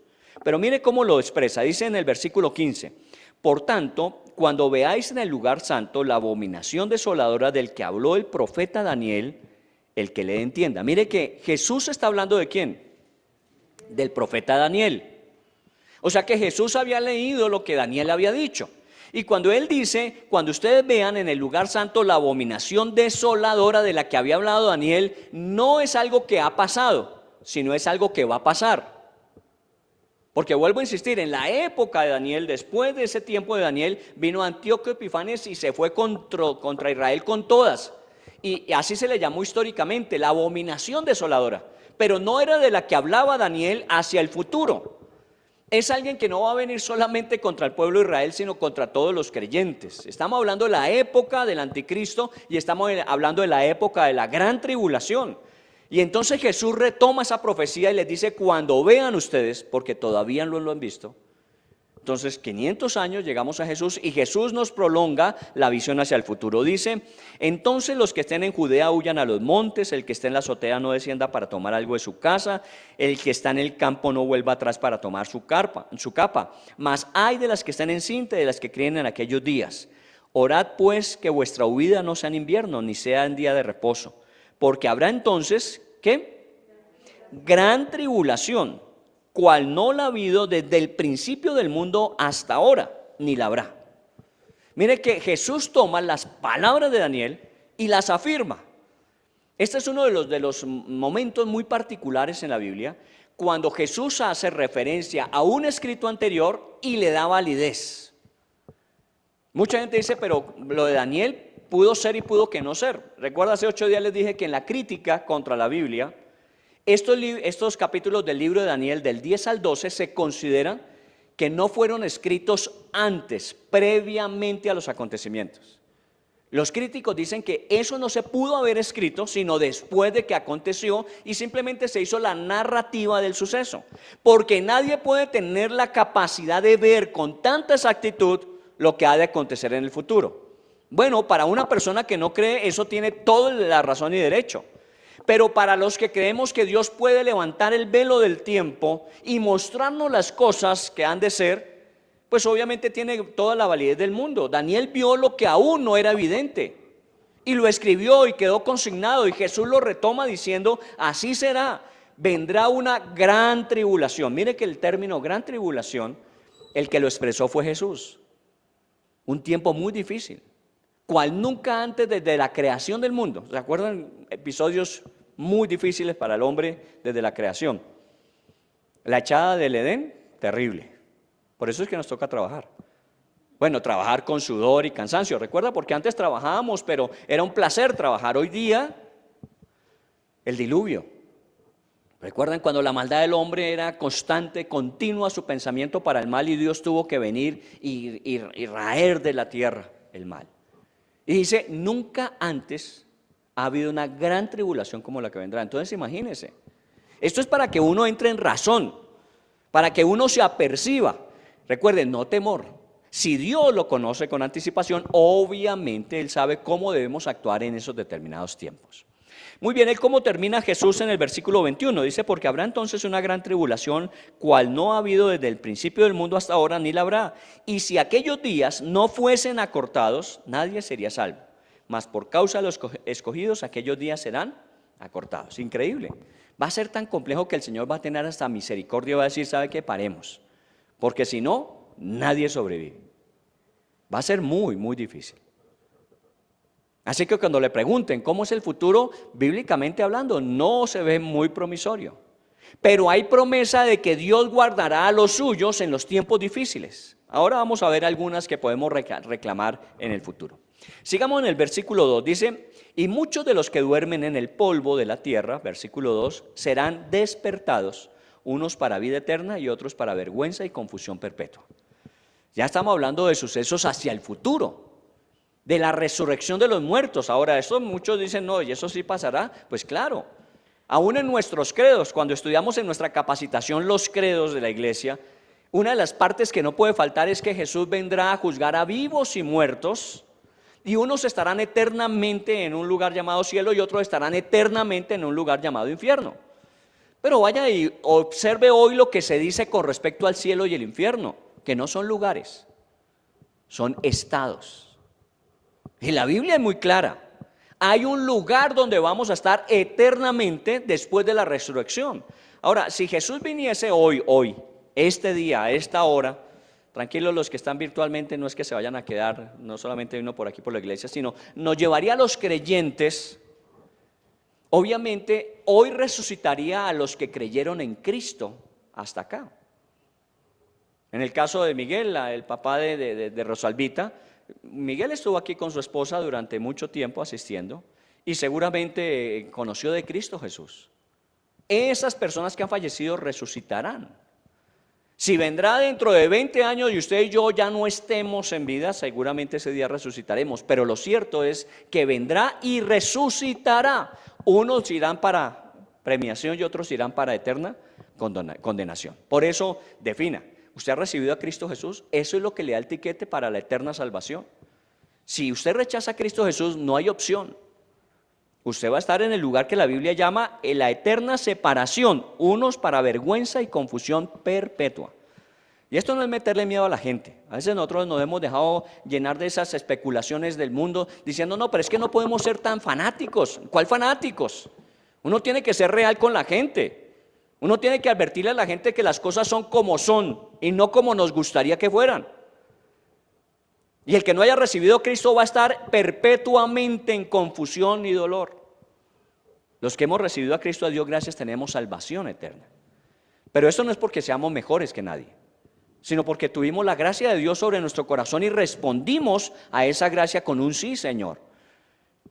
pero mire cómo lo expresa, dice en el versículo 15, por tanto, cuando veáis en el lugar santo la abominación desoladora del que habló el profeta Daniel, el que le entienda. Mire que Jesús está hablando ¿de quién? Del profeta Daniel. O sea que Jesús había leído lo que Daniel había dicho. Y cuando él dice, cuando ustedes vean en el lugar santo la abominación desoladora de la que había hablado Daniel, no es algo que ha pasado, sino es algo que va a pasar. Porque vuelvo a insistir, en la época de Daniel, después de ese tiempo de Daniel, vino Antíoco Epifanes y se fue contra Israel con todas. Y así se le llamó históricamente, la abominación desoladora. Pero no era de la que hablaba Daniel hacia el futuro. Es alguien que no va a venir solamente contra el pueblo de Israel, sino contra todos los creyentes. Estamos hablando de la época del anticristo y estamos hablando de la época de la gran tribulación. Y entonces Jesús retoma esa profecía y les dice, cuando vean ustedes, porque todavía no lo han visto. Entonces 500 años llegamos a Jesús y Jesús nos prolonga la visión hacia el futuro. Dice, entonces los que estén en Judea huyan a los montes, el que esté en la azotea no descienda para tomar algo de su casa, el que está en el campo no vuelva atrás para tomar su capa. Mas hay de las que están en cinta y de las que creen en aquellos días. Orad pues que vuestra huida no sea en invierno, ni sea en día de reposo. Porque habrá entonces, ¿qué? Gran tribulación, cual no la ha habido desde el principio del mundo hasta ahora, ni la habrá. Mire que Jesús toma las palabras de Daniel y las afirma. Este es uno de los momentos muy particulares en la Biblia, cuando Jesús hace referencia a un escrito anterior y le da validez. Mucha gente dice, pero lo de Daniel pudo ser y pudo que no ser. Recuerda, hace 8 días les dije que en la crítica contra la Biblia, estos capítulos del libro de Daniel, del 10 al 12, se consideran que no fueron escritos antes, previamente a los acontecimientos. Los críticos dicen que eso no se pudo haber escrito sino después de que aconteció y simplemente se hizo la narrativa del suceso, porque nadie puede tener la capacidad de ver con tanta exactitud lo que ha de acontecer en el futuro. Bueno, para una persona que no cree, eso tiene toda la razón y derecho. Pero para los que creemos que Dios puede levantar el velo del tiempo y mostrarnos las cosas que han de ser, pues obviamente tiene toda la validez del mundo. Daniel vio lo que aún no era evidente y lo escribió y quedó consignado, y Jesús lo retoma diciendo: así será, vendrá una gran tribulación. Mire que el término gran tribulación, el que lo expresó fue Jesús. Un tiempo muy difícil, cual nunca antes desde la creación del mundo. ¿Se acuerdan? Episodios muy difíciles para el hombre desde la creación. La echada del Edén, terrible. Por eso es que nos toca trabajar. Bueno, trabajar con sudor y cansancio. Recuerda, porque antes trabajábamos, pero era un placer trabajar. Hoy día, el diluvio. ¿Recuerdan cuando la maldad del hombre era constante, continua su pensamiento para el mal, y Dios tuvo que venir y raer de la tierra el mal? Y dice, nunca antes ha habido una gran tribulación como la que vendrá. Entonces imagínense, esto es para que uno entre en razón, para que uno se aperciba. Recuerden, no temor. Si Dios lo conoce con anticipación, obviamente Él sabe cómo debemos actuar en esos determinados tiempos. Muy bien, ¿cómo termina Jesús en el versículo 21? Dice, porque habrá entonces una gran tribulación, cual no ha habido desde el principio del mundo hasta ahora, ni la habrá. Y si aquellos días no fuesen acortados, nadie sería salvo. Mas por causa de los escogidos, aquellos días serán acortados. Increíble. Va a ser tan complejo que el Señor va a tener hasta misericordia y va a decir, ¿sabe qué? Paremos. Porque si no, nadie sobrevive. Va a ser muy, muy difícil. Así que cuando le pregunten cómo es el futuro, bíblicamente hablando, no se ve muy promisorio. Pero hay promesa de que Dios guardará a los suyos en los tiempos difíciles. Ahora vamos a ver algunas que podemos reclamar en el futuro. Sigamos en el versículo 2, dice, y muchos de los que duermen en el polvo de la tierra, versículo 2, serán despertados, unos para vida eterna y otros para vergüenza y confusión perpetua. Ya estamos hablando de sucesos hacia el futuro, de la resurrección de los muertos. Ahora, esto muchos dicen, no, ¿y eso sí pasará? Pues claro, aún en nuestros credos, cuando estudiamos en nuestra capacitación los credos de la iglesia, una de las partes que no puede faltar es que Jesús vendrá a juzgar a vivos y muertos, y unos estarán eternamente en un lugar llamado cielo y otros estarán eternamente en un lugar llamado infierno. Pero vaya y observe hoy lo que se dice con respecto al cielo y el infierno, que no son lugares, son estados. Y la Biblia es muy clara. Hay un lugar donde vamos a estar eternamente después de la resurrección. Ahora, si Jesús viniese hoy, este día, a esta hora, tranquilos los que están virtualmente, no es que se vayan a quedar, no solamente vino por aquí por la iglesia, sino nos llevaría a los creyentes. Obviamente, hoy resucitaría a los que creyeron en Cristo hasta acá. En el caso de Miguel, el papá de Rosalvita, Miguel estuvo aquí con su esposa durante mucho tiempo asistiendo y seguramente conoció de Cristo Jesús. Esas personas que han fallecido resucitarán. Si vendrá dentro de 20 años y usted y yo ya no estemos en vida, seguramente ese día resucitaremos. Pero lo cierto es que vendrá y resucitará. Unos irán para premiación y otros irán para eterna condenación. Por eso defina. ¿Usted ha recibido a Cristo Jesús? Eso es lo que le da el tiquete para la eterna salvación. Si usted rechaza a Cristo Jesús, no hay opción. Usted va a estar en el lugar que la Biblia llama la eterna separación, unos para vergüenza y confusión perpetua. Y esto no es meterle miedo a la gente. A veces nosotros nos hemos dejado llenar de esas especulaciones del mundo diciendo, no, pero es que no podemos ser tan fanáticos. ¿Cuál fanáticos? Uno tiene que ser real con la gente. Uno tiene que advertirle a la gente que las cosas son como son y no como nos gustaría que fueran. Y el que no haya recibido a Cristo va a estar perpetuamente en confusión y dolor. Los que hemos recibido a Cristo, a Dios gracias, tenemos salvación eterna. Pero esto no es porque seamos mejores que nadie, sino porque tuvimos la gracia de Dios sobre nuestro corazón y respondimos a esa gracia con un sí, Señor.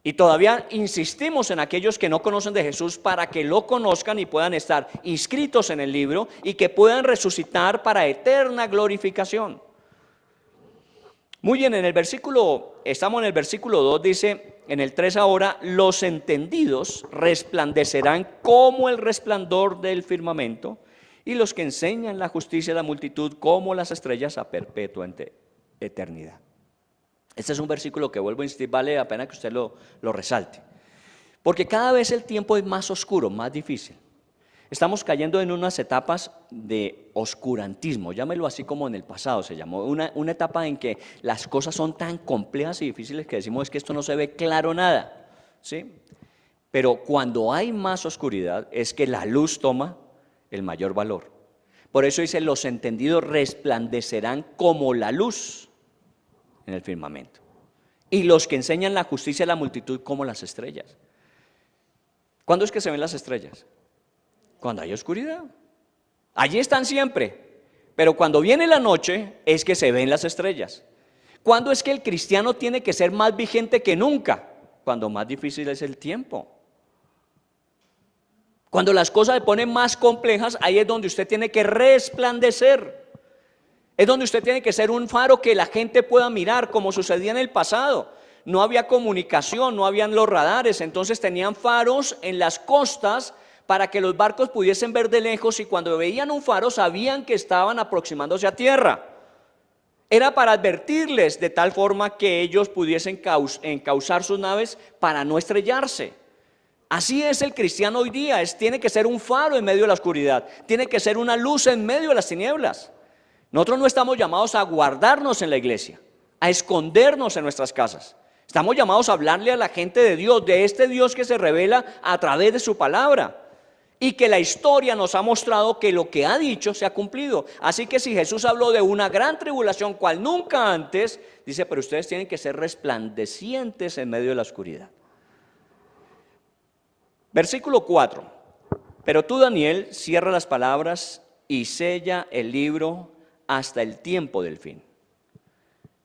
Y todavía insistimos en aquellos que no conocen de Jesús para que lo conozcan y puedan estar inscritos en el libro y que puedan resucitar para eterna glorificación. Muy bien, en el versículo estamos en el versículo 2, dice en el 3 ahora, los entendidos resplandecerán como el resplandor del firmamento, y los que enseñan la justicia a la multitud como las estrellas a perpetua eternidad. Este es un versículo que, vuelvo a insistir, vale la pena que usted lo resalte. Porque cada vez el tiempo es más oscuro, más difícil. Estamos cayendo en unas etapas de oscurantismo, llámelo así como en el pasado se llamó, una etapa en que las cosas son tan complejas y difíciles que decimos es que esto no se ve claro nada, ¿sí? Pero cuando hay más oscuridad es que la luz toma el mayor valor. Por eso dice, los entendidos resplandecerán como la luz en el firmamento, y los que enseñan la justicia a la multitud como las estrellas. ¿Cuándo es que se ven las estrellas? Cuando hay oscuridad. Allí están siempre, pero cuando viene la noche es que se ven las estrellas. ¿Cuándo es que el cristiano tiene que ser más vigente que nunca? Cuando más difícil es el tiempo. Cuando las cosas se ponen más complejas, ahí es donde usted tiene que resplandecer. Es donde usted tiene que ser un faro que la gente pueda mirar, como sucedía en el pasado. No había comunicación, no habían los radares, entonces tenían faros en las costas para que los barcos pudiesen ver de lejos, y cuando veían un faro sabían que estaban aproximándose a tierra. Era para advertirles de tal forma que ellos pudiesen encauzar sus naves para no estrellarse. Así es el cristiano hoy día, tiene que ser un faro en medio de la oscuridad, tiene que ser una luz en medio de las tinieblas. Nosotros no estamos llamados a guardarnos en la iglesia, a escondernos en nuestras casas. Estamos llamados a hablarle a la gente de Dios, de este Dios que se revela a través de su palabra, y que la historia nos ha mostrado que lo que ha dicho se ha cumplido. Así que si Jesús habló de una gran tribulación cual nunca antes, dice, pero ustedes tienen que ser resplandecientes en medio de la oscuridad. Versículo 4. Pero tú, Daniel, cierra las palabras y sella el libro hasta el tiempo del fin.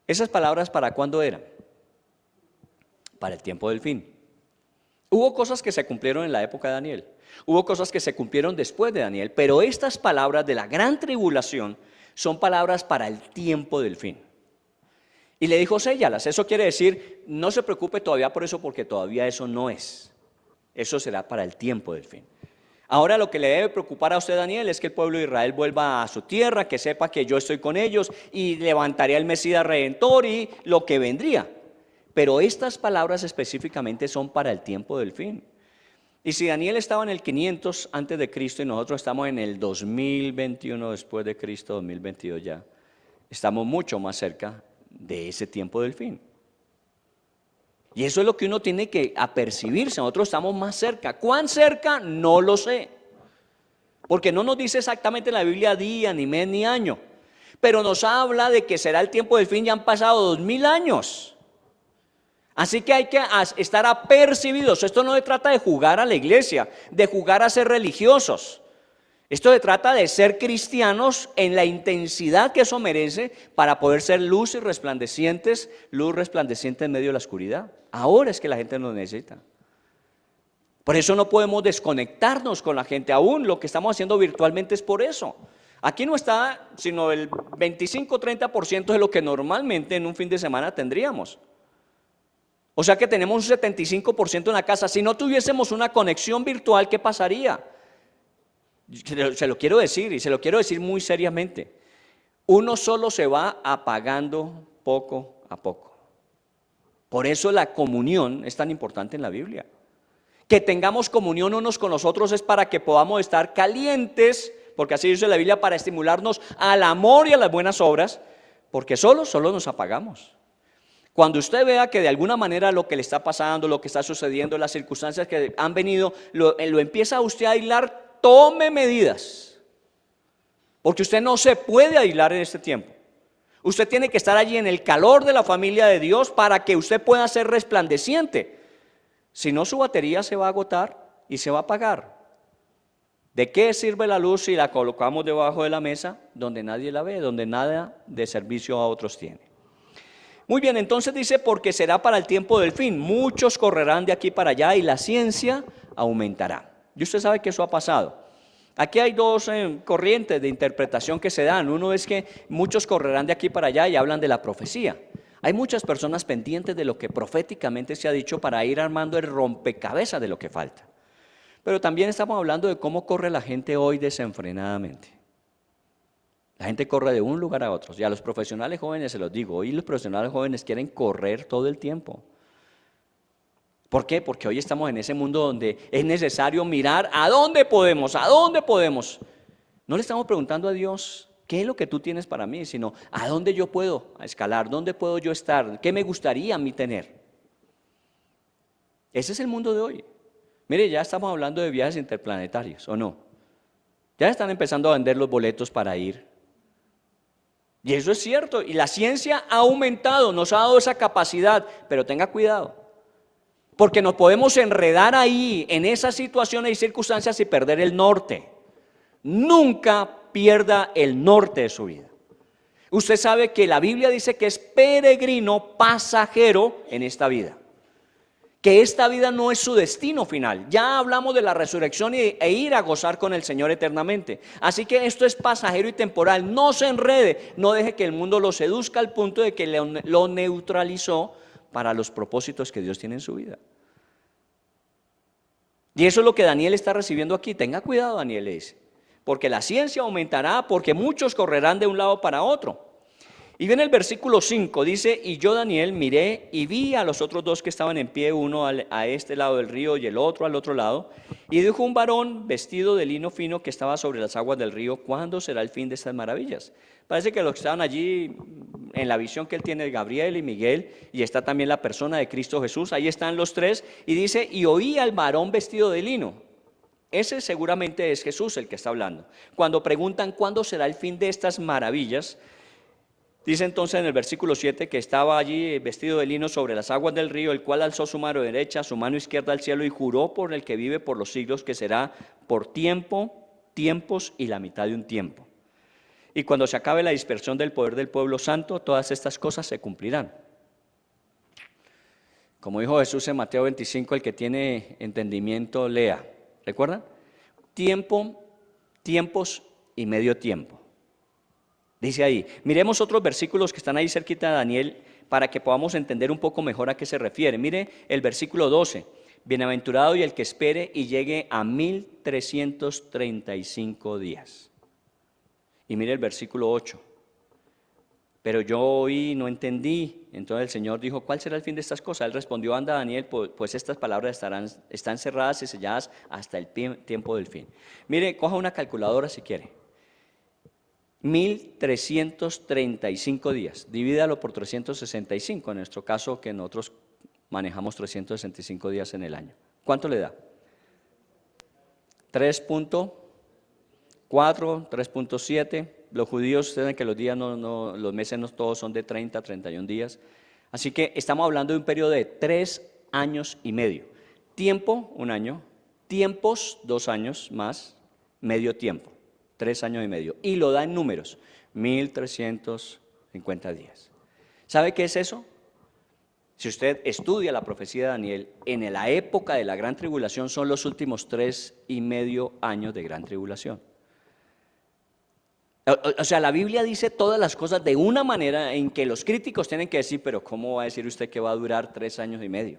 ¿Esas palabras para cuándo eran? Para el tiempo del fin. Hubo cosas que se cumplieron en la época de Daniel, hubo cosas que se cumplieron después de Daniel, pero estas palabras de la gran tribulación son palabras para el tiempo del fin. Y le dijo, séllalas. Eso quiere decir, no se preocupe todavía por eso, porque todavía eso no es. Eso será para el tiempo del fin. Ahora lo que le debe preocupar a usted, Daniel, es que el pueblo de Israel vuelva a su tierra, que sepa que yo estoy con ellos y levantaré al Mesías Redentor y lo que vendría. Pero estas palabras específicamente son para el tiempo del fin. Y si Daniel estaba en el 500 antes de Cristo y nosotros estamos en el 2021 después de Cristo, 2022 ya, estamos mucho más cerca de ese tiempo del fin. Y eso es lo que uno tiene que apercibirse. Nosotros estamos más cerca. ¿Cuán cerca? No lo sé. Porque no nos dice exactamente en la Biblia día, ni mes, ni año. Pero nos habla de que será el tiempo del fin. Ya han pasado 2000 años. Así que hay que estar apercibidos. Esto no se trata de jugar a la iglesia, de jugar a ser religiosos. Esto se trata de ser cristianos en la intensidad que eso merece para poder ser luz resplandeciente en medio de la oscuridad. Ahora es que la gente nos necesita. Por eso no podemos desconectarnos con la gente. Aún lo que estamos haciendo virtualmente es por eso. Aquí no está sino el 25-30% de lo que normalmente en un fin de semana tendríamos. O sea que tenemos un 75% en la casa. Si no tuviésemos una conexión virtual, ¿qué pasaría? Se lo quiero decir, y se lo quiero decir muy seriamente. Uno solo se va apagando poco a poco. Por eso la comunión es tan importante en la Biblia. Que tengamos comunión unos con los otros es para que podamos estar calientes, porque así dice la Biblia, para estimularnos al amor y a las buenas obras, porque solo nos apagamos. Cuando usted vea que de alguna manera lo que le está pasando, lo que está sucediendo, las circunstancias que han venido, lo empieza a usted a aislar, tome medidas, porque usted no se puede aislar en este tiempo. Usted tiene que estar allí en el calor de la familia de Dios para que usted pueda ser resplandeciente. Si no, su batería se va a agotar y se va a apagar. ¿De qué sirve la luz si la colocamos debajo de la mesa donde nadie la ve, donde nada de servicio a otros tiene? Muy bien, entonces dice, porque será para el tiempo del fin. Muchos correrán de aquí para allá y la ciencia aumentará. Y usted sabe que eso ha pasado. Aquí hay dos corrientes de interpretación que se dan. Uno es que muchos correrán de aquí para allá y hablan de la profecía. Hay muchas personas pendientes de lo que proféticamente se ha dicho para ir armando el rompecabezas de lo que falta. Pero también estamos hablando de cómo corre la gente hoy desenfrenadamente. La gente corre de un lugar a otro. Y a los profesionales jóvenes se los digo, hoy los profesionales jóvenes quieren correr todo el tiempo. ¿Por qué? Porque hoy estamos en ese mundo donde es necesario mirar a dónde podemos, a dónde podemos. No le estamos preguntando a Dios qué es lo que tú tienes para mí, sino a dónde yo puedo escalar, dónde puedo yo estar, qué me gustaría a mí tener. Ese es el mundo de hoy. Mire, ya estamos hablando de viajes interplanetarios, ¿o no? Ya están empezando a vender los boletos para ir. Y eso es cierto, y la ciencia ha aumentado, nos ha dado esa capacidad, pero tenga cuidado, porque nos podemos enredar ahí, en esas situaciones y circunstancias y perder el norte. Nunca pierda el norte de su vida. Usted sabe que la Biblia dice que es peregrino, pasajero en esta vida. Que esta vida no es su destino final. Ya hablamos de la resurrección e ir a gozar con el Señor eternamente. Así que esto es pasajero y temporal. No se enrede, no deje que el mundo lo seduzca al punto de que lo neutralizó para los propósitos que Dios tiene en su vida. Y eso es lo que Daniel está recibiendo aquí. Tenga cuidado, Daniel le dice, porque la ciencia aumentará, porque muchos correrán de un lado para otro. Y viene el versículo 5, dice, y yo Daniel miré y vi a los otros dos que estaban en pie, uno a este lado del río y el otro al otro lado, y dijo un varón vestido de lino fino que estaba sobre las aguas del río, ¿cuándo será el fin de estas maravillas? Parece que los que estaban allí, en la visión que él tiene de Gabriel y Miguel, y está también la persona de Cristo Jesús, ahí están los tres, y dice, y oí al varón vestido de lino. Ese seguramente es Jesús el que está hablando. Cuando preguntan cuándo será el fin de estas maravillas, dice entonces en el versículo 7 que estaba allí vestido de lino sobre las aguas del río, el cual alzó su mano derecha, su mano izquierda al cielo y juró por el que vive por los siglos que será por tiempo, tiempos y la mitad de un tiempo. Y cuando se acabe la dispersión del poder del pueblo santo, todas estas cosas se cumplirán. Como dijo Jesús en Mateo 25, el que tiene entendimiento lea. ¿Recuerdan? Tiempo, tiempos y medio tiempo. Dice ahí, miremos otros versículos que están ahí cerquita de Daniel para que podamos entender un poco mejor a qué se refiere. Mire el versículo 12, bienaventurado y el que espere y llegue a 1335 días. Y mire el versículo 8, pero yo oí, no entendí. Entonces el Señor dijo, ¿cuál será el fin de estas cosas? Él respondió, anda Daniel, pues estas palabras están cerradas y selladas hasta el tiempo del fin. Mire, coja una calculadora si quiere. 1335 días, divídalo por 365, en nuestro caso que nosotros manejamos 365 días en el año. ¿Cuánto le da? 3.4, 3.7. Los judíos, ustedes saben que los días los meses no todos son de 30 a 31 días. Así que estamos hablando de un periodo de 3 años y medio. Tiempo, 1 año. Tiempos, 2 años más. Medio tiempo, 3 años y medio. Y lo da en números, 1350 días. ¿Sabe qué es eso? Si usted estudia la profecía de Daniel, en la época de la gran tribulación son los últimos 3,5 años de gran tribulación. O sea, la Biblia dice todas las cosas de una manera en que los críticos tienen que decir, pero ¿cómo va a decir usted que va a durar 3 años y medio?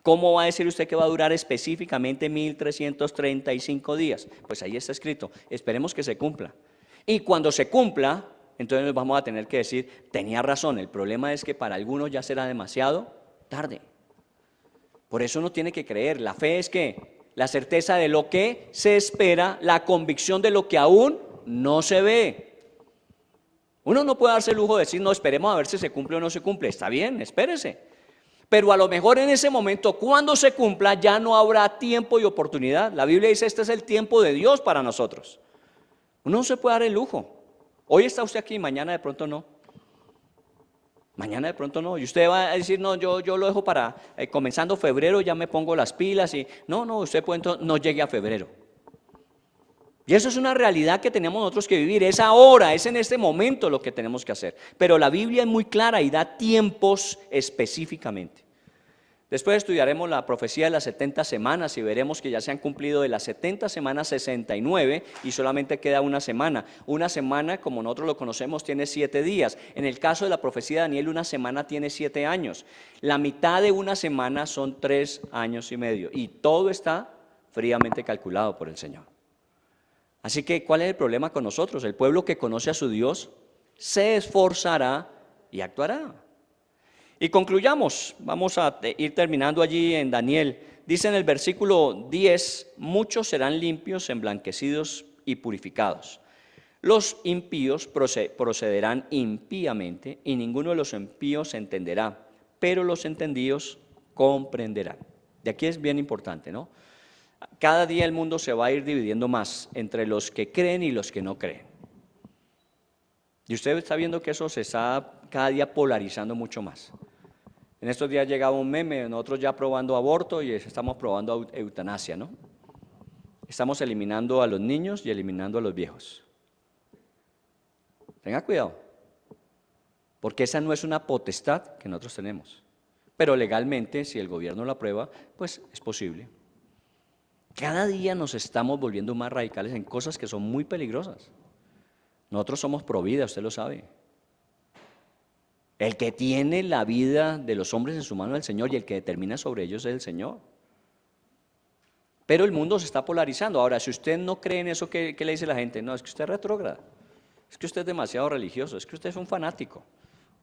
¿Cómo va a decir usted que va a durar específicamente 1335 días? Pues ahí está escrito, esperemos que se cumpla. Y cuando se cumpla, entonces nos vamos a tener que decir, tenía razón, el problema es que para algunos ya será demasiado tarde. Por eso uno tiene que creer, la fe es que la certeza de lo que se espera, la convicción de lo que aún no se ve. Uno no puede darse el lujo de decir, no, esperemos a ver si se cumple o no se cumple. Está bien, espérese. Pero a lo mejor en ese momento, cuando se cumpla, ya no habrá tiempo y oportunidad. La Biblia dice, este es el tiempo de Dios para nosotros. Uno no se puede dar el lujo. Hoy está usted aquí, mañana de pronto no. Mañana de pronto no. Y usted va a decir, no, yo lo dejo para, comenzando febrero ya me pongo las pilas. Y no, usted puede entonces, no llegue a febrero. Y eso es una realidad que tenemos nosotros que vivir, es ahora, es en este momento lo que tenemos que hacer. Pero la Biblia es muy clara y da tiempos específicamente. Después estudiaremos la profecía de las 70 semanas y veremos que ya se han cumplido de las 70 semanas 69 y solamente queda una semana. Una semana, como nosotros lo conocemos, tiene 7 días. En el caso de la profecía de Daniel, una semana tiene 7 años. La mitad de una semana son 3 años y medio. Y todo está fríamente calculado por el Señor. Así que, ¿cuál es el problema con nosotros? El pueblo que conoce a su Dios se esforzará y actuará. Y concluyamos, vamos a ir terminando allí en Daniel. Dice en el versículo 10, muchos serán limpios, emblanquecidos y purificados. Los impíos procederán impíamente y ninguno de los impíos entenderá, pero los entendidos comprenderán. De aquí es bien importante, ¿no? Cada día el mundo se va a ir dividiendo más entre los que creen y los que no creen. Y usted está viendo que eso se está cada día polarizando mucho más. En estos días llegaba un meme, nosotros ya probando aborto y estamos probando eutanasia, ¿no? Estamos eliminando a los niños y eliminando a los viejos. Tenga cuidado, porque esa no es una potestad que nosotros tenemos. Pero legalmente, si el gobierno lo aprueba, pues es posible. Cada día nos estamos volviendo más radicales en cosas que son muy peligrosas. Nosotros somos pro vida, usted lo sabe. El que tiene la vida de los hombres en su mano es el Señor y el que determina sobre ellos es el Señor. Pero el mundo se está polarizando. Ahora, si usted no cree en eso, ¿qué le dice la gente? No, es que usted es retrógrado, es que usted es demasiado religioso, es que usted es un fanático.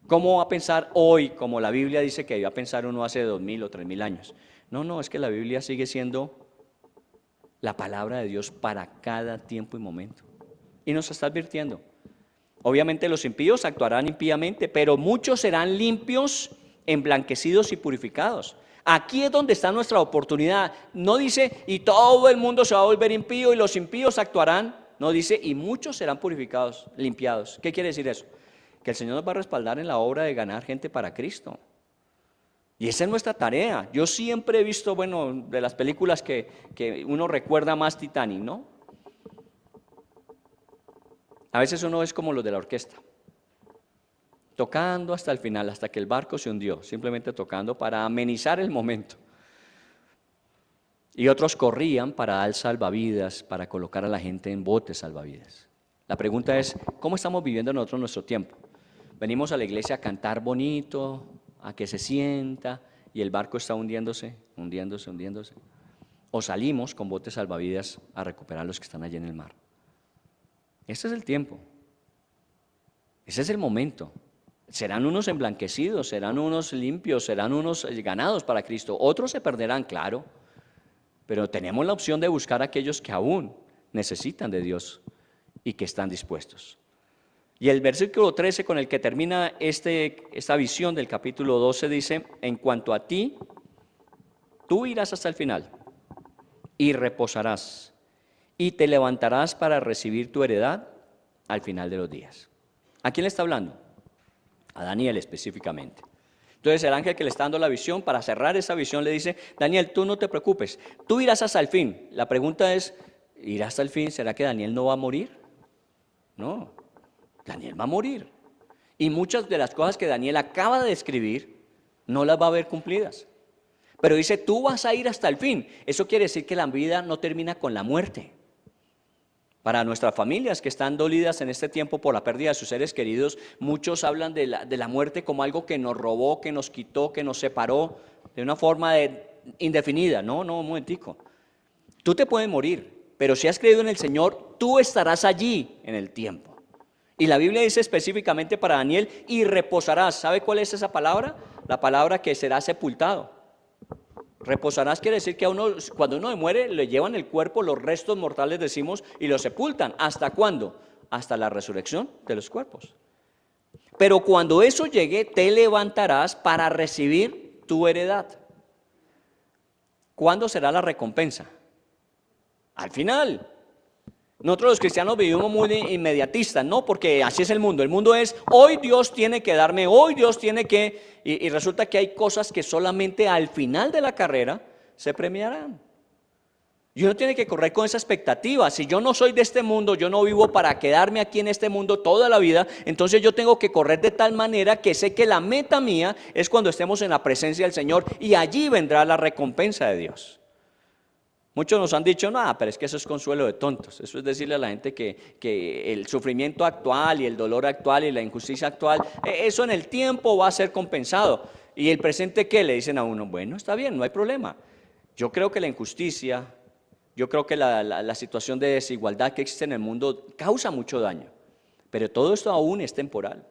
¿Cómo va a pensar hoy como la Biblia dice que iba a pensar uno hace 2000 o 3000 años? No, es que la Biblia sigue siendo la palabra de Dios para cada tiempo y momento. Y nos está advirtiendo. Obviamente los impíos actuarán impíamente, pero muchos serán limpios, emblanquecidos y purificados. Aquí es donde está nuestra oportunidad. No dice, y todo el mundo se va a volver impío y los impíos actuarán. No, dice, y muchos serán purificados, limpiados. ¿Qué quiere decir eso? Que el Señor nos va a respaldar en la obra de ganar gente para Cristo. Y esa es nuestra tarea. Yo siempre he visto, bueno, de las películas que uno recuerda más, Titanic, ¿no? A veces uno es como los de la orquesta, tocando hasta el final, hasta que el barco se hundió, simplemente tocando para amenizar el momento. Y otros corrían para dar salvavidas, para colocar a la gente en botes salvavidas. La pregunta es, ¿cómo estamos viviendo nosotros nuestro tiempo? Venimos a la iglesia a cantar bonito, a que se sienta, y el barco está hundiéndose. O salimos con botes salvavidas a recuperar a los que están allí en el mar. Este es el tiempo, ese es el momento. Serán unos emblanquecidos, serán unos limpios, serán unos ganados para Cristo. Otros se perderán, claro, pero tenemos la opción de buscar a aquellos que aún necesitan de Dios y que están dispuestos. Y el versículo 13 con el que termina esta visión del capítulo 12 dice, en cuanto a ti, tú irás hasta el final y reposarás. Y te levantarás para recibir tu heredad al final de los días. ¿A quién le está hablando? A Daniel específicamente. Entonces el ángel que le está dando la visión, para cerrar esa visión le dice, Daniel, tú no te preocupes, tú irás hasta el fin. La pregunta es, ¿irá hasta el fin? ¿Será que Daniel no va a morir? No, Daniel va a morir. Y muchas de las cosas que Daniel acaba de escribir no las va a ver cumplidas. Pero dice, tú vas a ir hasta el fin. Eso quiere decir que la vida no termina con la muerte. Para nuestras familias que están dolidas en este tiempo por la pérdida de sus seres queridos, muchos hablan de la muerte como algo que nos robó, que nos quitó, que nos separó de una forma indefinida. No, un momentico. Tú te puedes morir, pero si has creído en el Señor, tú estarás allí en el tiempo. Y la Biblia dice específicamente para Daniel, y reposarás. ¿Sabe cuál es esa palabra? La palabra que será sepultado. Reposarás quiere decir que cuando uno muere, le llevan el cuerpo, los restos mortales decimos, y lo sepultan. ¿Hasta cuándo? Hasta la resurrección de los cuerpos. Pero cuando eso llegue, te levantarás para recibir tu heredad. ¿Cuándo será la recompensa? Al final. Nosotros los cristianos vivimos muy inmediatistas, ¿no? Porque así es el mundo. El mundo es, hoy Dios tiene que darme, hoy Dios tiene que... Y resulta que hay cosas que solamente al final de la carrera se premiarán. Y uno tiene que correr con esa expectativa. Si yo no soy de este mundo, yo no vivo para quedarme aquí en este mundo toda la vida, entonces yo tengo que correr de tal manera que sé que la meta mía es cuando estemos en la presencia del Señor y allí vendrá la recompensa de Dios. Muchos nos han dicho, no, pero es que eso es consuelo de tontos. Eso es decirle a la gente que el sufrimiento actual y el dolor actual y la injusticia actual, eso en el tiempo va a ser compensado. ¿Y el presente qué? Le dicen a uno, bueno, está bien, no hay problema. Yo creo que la injusticia, yo creo que la situación de desigualdad que existe en el mundo causa mucho daño, pero todo esto aún es temporal.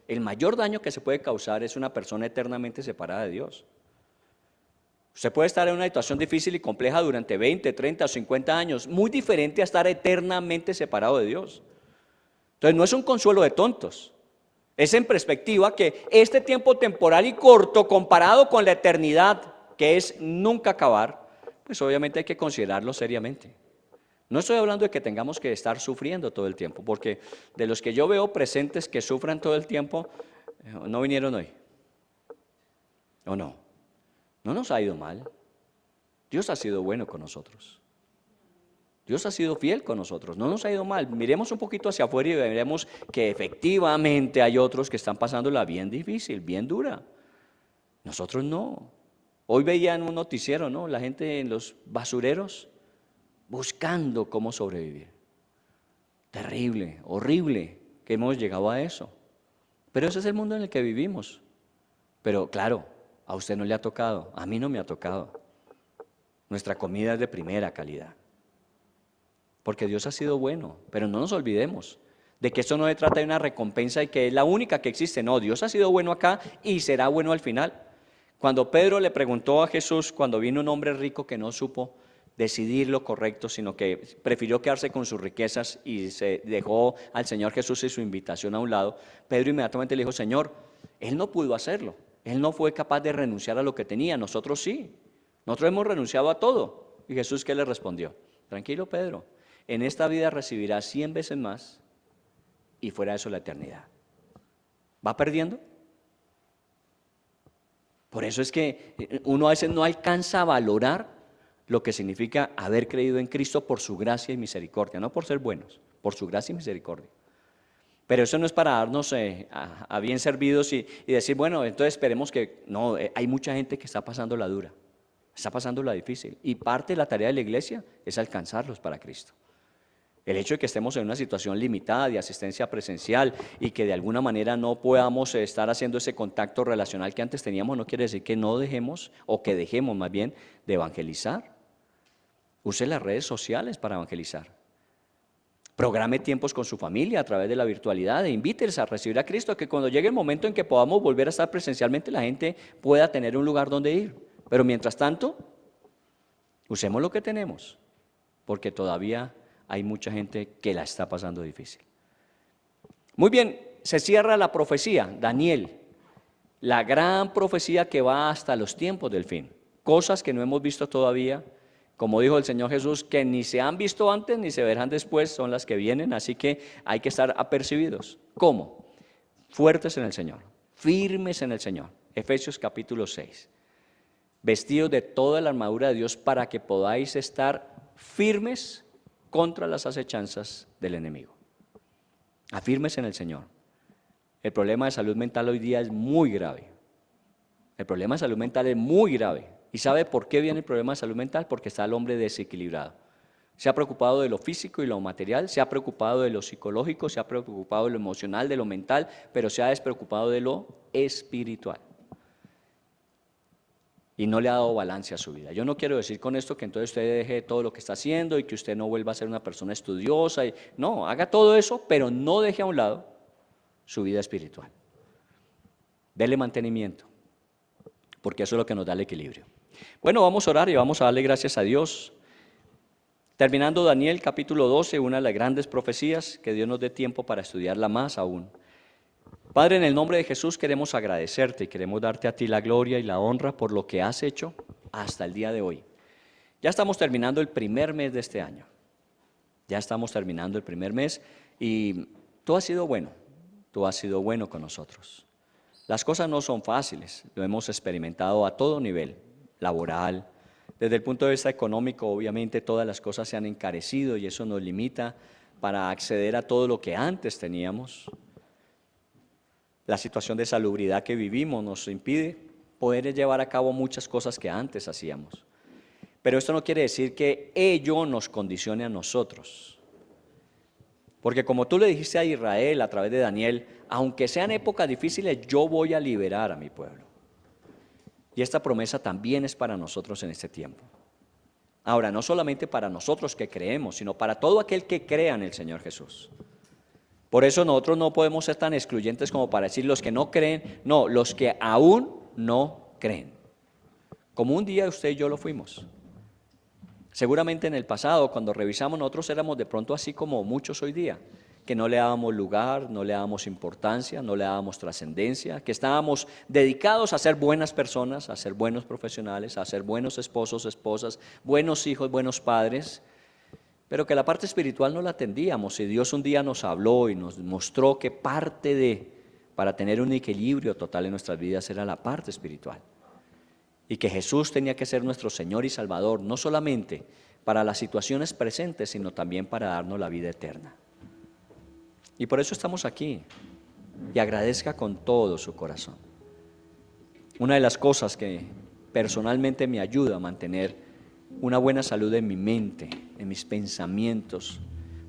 El mayor daño que se puede causar es una persona eternamente separada de Dios. Usted puede estar en una situación difícil y compleja durante 20, 30 o 50 años, muy diferente a estar eternamente separado de Dios. Entonces no es un consuelo de tontos, es en perspectiva que este tiempo temporal y corto comparado con la eternidad, que es nunca acabar, pues obviamente hay que considerarlo seriamente. No estoy hablando de que tengamos que estar sufriendo todo el tiempo, porque de los que yo veo presentes que sufran todo el tiempo, no vinieron hoy. ¿O no? No nos ha ido mal. Dios ha sido bueno con nosotros. Dios ha sido fiel con nosotros, no nos ha ido mal. Miremos un poquito hacia afuera y veremos que efectivamente hay otros que están pasándola bien difícil, bien dura. Nosotros no. Hoy veía en un noticiero, ¿no?, la gente en los basureros buscando cómo sobrevivir. Terrible, horrible que hemos llegado a eso. Pero ese es el mundo en el que vivimos. Pero claro, a usted no le ha tocado, a mí no me ha tocado. Nuestra comida es de primera calidad. Porque Dios ha sido bueno, pero no nos olvidemos de que esto no se trata de una recompensa y que es la única que existe. No, Dios ha sido bueno acá y será bueno al final. Cuando Pedro le preguntó a Jesús, cuando vino un hombre rico que no supo decidir lo correcto, sino que prefirió quedarse con sus riquezas y se dejó al Señor Jesús y su invitación a un lado, Pedro inmediatamente le dijo, Señor, él no pudo hacerlo, él no fue capaz de renunciar a lo que tenía, nosotros sí, nosotros hemos renunciado a todo. Y Jesús, ¿qué le respondió? Tranquilo, Pedro, en esta vida recibirás 100 veces más y fuera de eso la eternidad. ¿Va perdiendo? Por eso es que uno a veces no alcanza a valorar lo que significa haber creído en Cristo por su gracia y misericordia, no por ser buenos, por su gracia y misericordia. Pero eso no es para darnos a bien servidos y decir, bueno, entonces esperemos que, no, hay mucha gente que está pasando la dura, está pasando la difícil, y parte de la tarea de la iglesia es alcanzarlos para Cristo. El hecho de que estemos en una situación limitada de asistencia presencial y que de alguna manera no podamos estar haciendo ese contacto relacional que antes teníamos, no quiere decir que no dejemos, o que dejemos más bien, de evangelizar. Use las redes sociales para evangelizar. Programe tiempos con su familia a través de la virtualidad e invíteles a recibir a Cristo, que cuando llegue el momento en que podamos volver a estar presencialmente, la gente pueda tener un lugar donde ir. Pero mientras tanto, usemos lo que tenemos, porque todavía hay mucha gente que la está pasando difícil. Muy bien, se cierra la profecía, Daniel, la gran profecía que va hasta los tiempos del fin. Cosas que no hemos visto todavía, como dijo el Señor Jesús, que ni se han visto antes ni se verán después, son las que vienen, así que hay que estar apercibidos. ¿Cómo? Fuertes en el Señor, firmes en el Señor. Efesios capítulo 6. Vestidos de toda la armadura de Dios para que podáis estar firmes contra las acechanzas del enemigo. Afírmese en el Señor. El problema de salud mental hoy día es muy grave. El problema de salud mental es muy grave. ¿Y sabe por qué viene el problema de salud mental? Porque está el hombre desequilibrado. Se ha preocupado de lo físico y lo material, se ha preocupado de lo psicológico, se ha preocupado de lo emocional, de lo mental, pero se ha despreocupado de lo espiritual. Y no le ha dado balance a su vida. Yo no quiero decir con esto que entonces usted deje todo lo que está haciendo y que usted no vuelva a ser una persona estudiosa. No, haga todo eso, pero no deje a un lado su vida espiritual. Dele mantenimiento, porque eso es lo que nos da el equilibrio. Bueno, vamos a orar y vamos a darle gracias a Dios. Terminando Daniel capítulo 12, una de las grandes profecías, que Dios nos dé tiempo para estudiarla más aún. Padre, en el nombre de Jesús queremos agradecerte y queremos darte a ti la gloria y la honra por lo que has hecho hasta el día de hoy. Ya estamos terminando el primer mes de este año. Ya estamos terminando el primer mes y tú has sido bueno con nosotros. Las cosas no son fáciles, lo hemos experimentado a todo nivel, laboral, Desde el punto de vista económico, obviamente todas las cosas se han encarecido y eso nos limita para acceder a todo lo que antes teníamos. La situación de salubridad que vivimos nos impide poder llevar a cabo muchas cosas que antes hacíamos. Pero esto no quiere decir que ello nos condicione a nosotros. Porque como tú le dijiste a Israel a través de Daniel, aunque sean épocas difíciles, yo voy a liberar a mi pueblo. Y esta promesa también es para nosotros en este tiempo. Ahora, no solamente para nosotros que creemos, sino para todo aquel que crea en el Señor Jesús. Por eso nosotros no podemos ser tan excluyentes como para decir los que no creen, no, los que aún no creen. Como un día usted y yo lo fuimos. Seguramente en el pasado, cuando revisamos, nosotros éramos de pronto así como muchos hoy día, que no le dábamos lugar, no le dábamos importancia, no le dábamos trascendencia, que estábamos dedicados a ser buenas personas, a ser buenos profesionales, a ser buenos esposos, esposas, buenos hijos, buenos padres, pero que la parte espiritual no la atendíamos. Y Dios un día nos habló y nos mostró que para tener un equilibrio total en nuestras vidas era la parte espiritual. Y que Jesús tenía que ser nuestro Señor y Salvador, no solamente para las situaciones presentes, sino también para darnos la vida eterna. Y por eso estamos aquí. Y agradezca con todo su corazón. Una de las cosas que personalmente me ayuda a mantener una buena salud en mi mente, en mis pensamientos,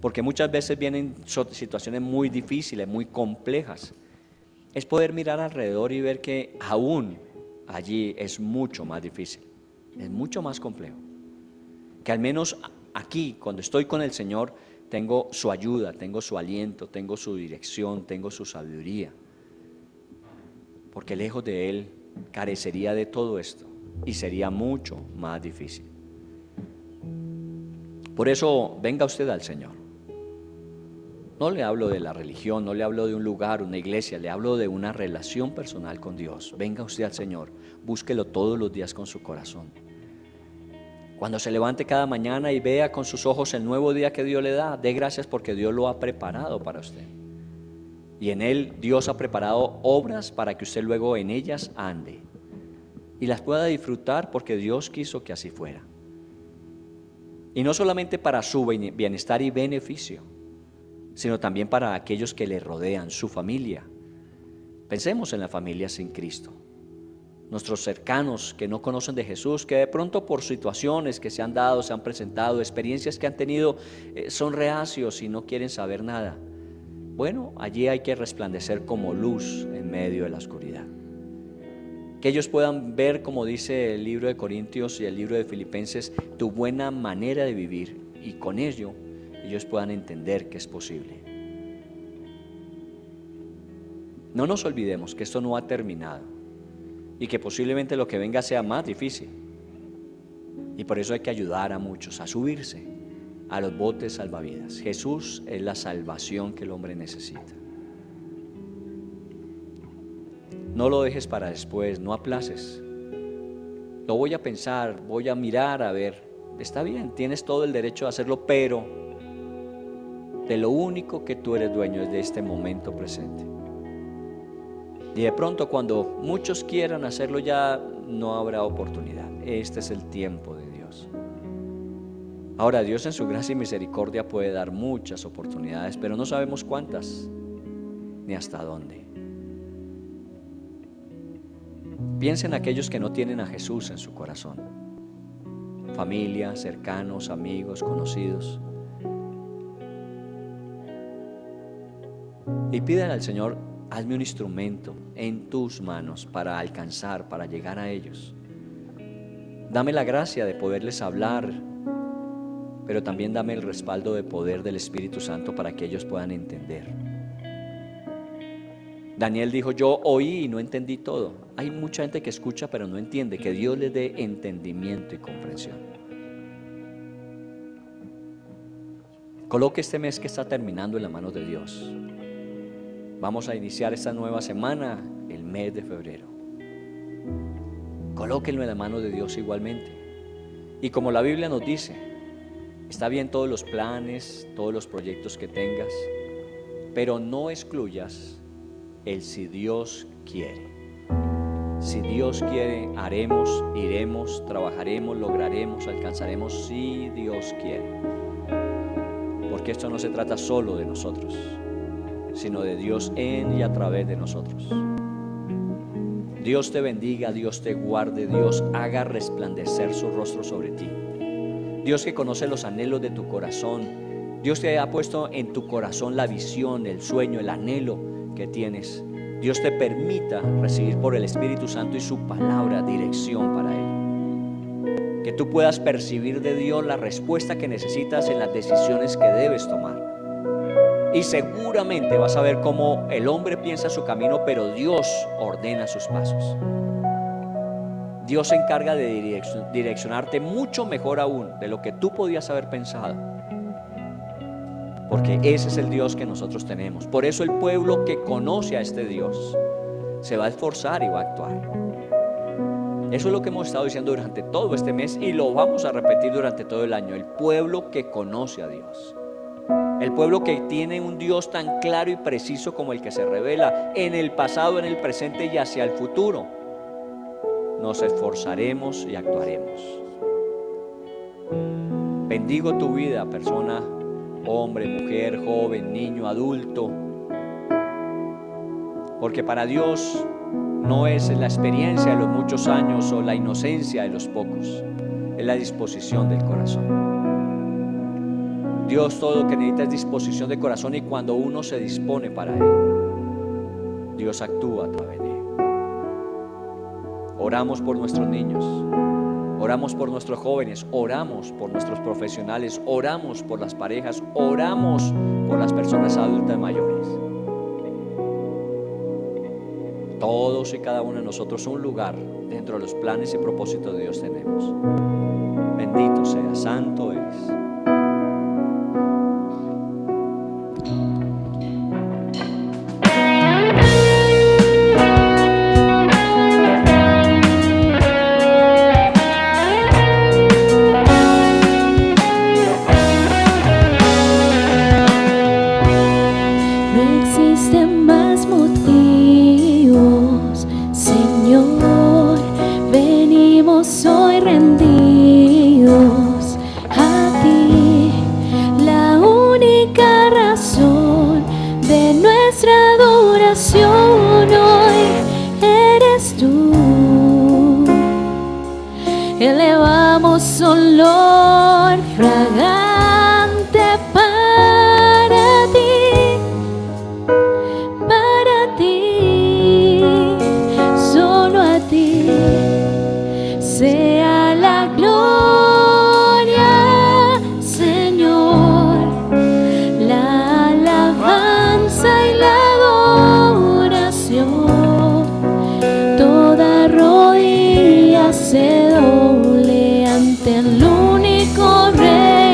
porque muchas veces vienen situaciones muy difíciles, muy complejas, es poder mirar alrededor y ver que aún allí es mucho más difícil, es mucho más complejo. Que al menos aquí, cuando estoy con el Señor, tengo su ayuda, tengo su aliento, tengo su dirección, tengo su sabiduría. Porque lejos de Él carecería de todo esto y sería mucho más difícil. Por eso venga usted al Señor. No le hablo de la religión, no le hablo de un lugar, una iglesia, le hablo de una relación personal con Dios. Venga usted al Señor, búsquelo todos los días con su corazón. Cuando se levante cada mañana y vea con sus ojos el nuevo día que Dios le da, dé gracias porque Dios lo ha preparado para usted. Y en Él Dios ha preparado obras para que usted luego en ellas ande y las pueda disfrutar porque Dios quiso que así fuera. Y no solamente para su bienestar y beneficio, sino también para aquellos que le rodean, su familia. Pensemos en la familia sin Cristo. Nuestros cercanos que no conocen de Jesús, que de pronto por situaciones que se han dado, se han presentado, experiencias que han tenido, son reacios y no quieren saber nada. Bueno, allí hay que resplandecer como luz en medio de la oscuridad. Que ellos puedan ver, como dice el libro de Corintios y el libro de Filipenses, tu buena manera de vivir, y con ello ellos puedan entender que es posible. No nos olvidemos que esto no ha terminado y que posiblemente lo que venga sea más difícil. Y por eso hay que ayudar a muchos a subirse a los botes salvavidas. Jesús es la salvación que el hombre necesita. No lo dejes para después, no aplaces. Lo voy a pensar, voy a mirar, a ver. Está bien, tienes todo el derecho de hacerlo, pero de lo único que tú eres dueño es de este momento presente. Y de pronto cuando muchos quieran hacerlo ya no habrá oportunidad. Este es el tiempo de Dios. Ahora Dios en su gracia y misericordia puede dar muchas oportunidades, pero no sabemos cuántas ni hasta dónde. Piensa en aquellos que no tienen a Jesús en su corazón. Familia, cercanos, amigos, conocidos. Y pídale al Señor, hazme un instrumento en tus manos para alcanzar, para llegar a ellos. Dame la gracia de poderles hablar, pero también dame el respaldo de poder del Espíritu Santo para que ellos puedan entender. Daniel dijo, yo oí y no entendí todo. Hay mucha gente que escucha pero no entiende. Que Dios les dé entendimiento y comprensión. Coloque este mes que está terminando en las manos de Dios. Vamos a iniciar esta nueva semana, el mes de febrero. Colóquenlo en las manos de Dios igualmente. Y como la Biblia nos dice, está bien todos los planes, todos los proyectos que tengas, pero no excluyas el si Dios quiere. Si Dios quiere, haremos, iremos, trabajaremos, lograremos, alcanzaremos, si Dios quiere. Porque esto no se trata solo de nosotros, sino de Dios en y a través de nosotros. Dios te bendiga, Dios te guarde, Dios haga resplandecer su rostro sobre ti. Dios que conoce los anhelos de tu corazón, Dios te ha puesto en tu corazón la visión, el sueño, el anhelo que tienes. Dios te permita recibir por el Espíritu Santo y su palabra dirección para ello. Que tú puedas percibir de Dios la respuesta que necesitas en las decisiones que debes tomar. Y seguramente vas a ver cómo el hombre piensa su camino, pero Dios ordena sus pasos. Dios se encarga de direccionarte mucho mejor aún de lo que tú podías haber pensado. Porque ese es el Dios que nosotros tenemos. Por eso el pueblo que conoce a este Dios se va a esforzar y va a actuar. Eso es lo que hemos estado diciendo durante todo este mes y lo vamos a repetir durante todo el año. El pueblo que conoce a Dios. El pueblo que tiene un Dios tan claro y preciso como el que se revela en el pasado, en el presente y hacia el futuro. Nos esforzaremos y actuaremos. Bendigo tu vida, persona, hombre, mujer, joven, niño, adulto. Porque para Dios no es la experiencia de los muchos años o la inocencia de los pocos, es la disposición del corazón. Dios todo lo que necesita es disposición de corazón, y cuando uno se dispone para Él, Dios actúa a través de Él. Oramos por nuestros niños, oramos por nuestros jóvenes, oramos por nuestros profesionales, oramos por las parejas, oramos por las personas adultas mayores. Todos y cada uno de nosotros un lugar dentro de los planes y propósitos de Dios tenemos. Bendito sea, santo eres. Hoy rendidos a ti, la única razón de nuestra adoración hoy eres tú. Elevamos olor fragante para ti, solo a ti. Sea la gloria, Señor, la alabanza y la adoración. Toda rodilla se doble ante el único Rey.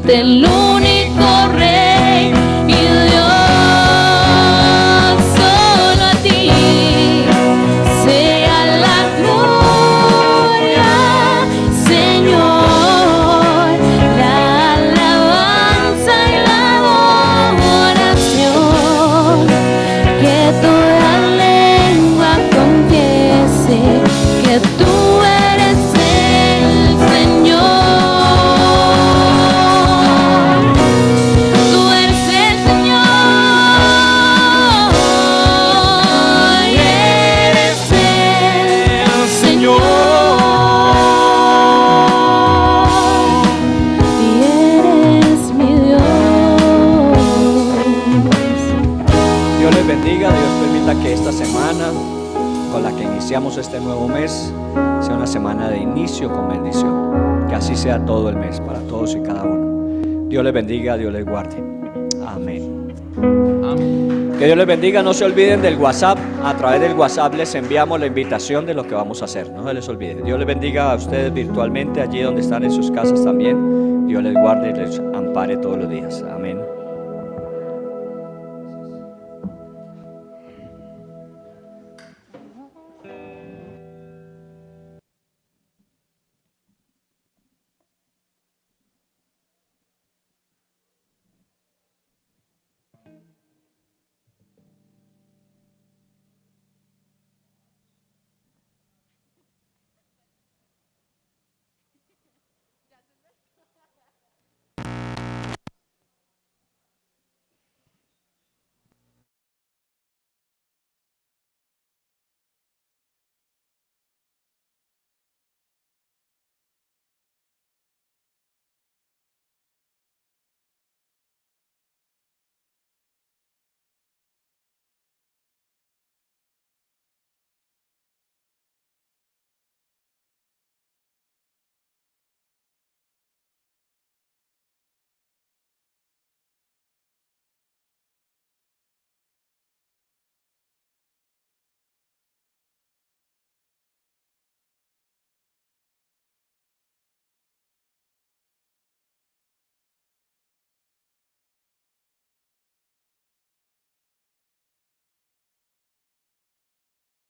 el único Rey y Dios. Solo a ti sea la gloria, Señor, la alabanza y la adoración. Que toda lengua confiese que tú eres el Señor. Tú eres el Señor. Y eres el Señor. Y eres mi Dios. Dios les bendiga, Dios permita que esta semana con la que iniciamos este nuevo mes sea una semana de inicio con bendición. Que así sea todo el mes, para todos y cada uno. Dios les bendiga, Dios les guarde. Amén. Que Dios les bendiga. No se olviden del WhatsApp. A través del WhatsApp les enviamos la invitación de lo que vamos a hacer. No se les olvide. Dios les bendiga a ustedes virtualmente, allí donde están en sus casas también. Dios les guarde y les ampare todos los días. Amén.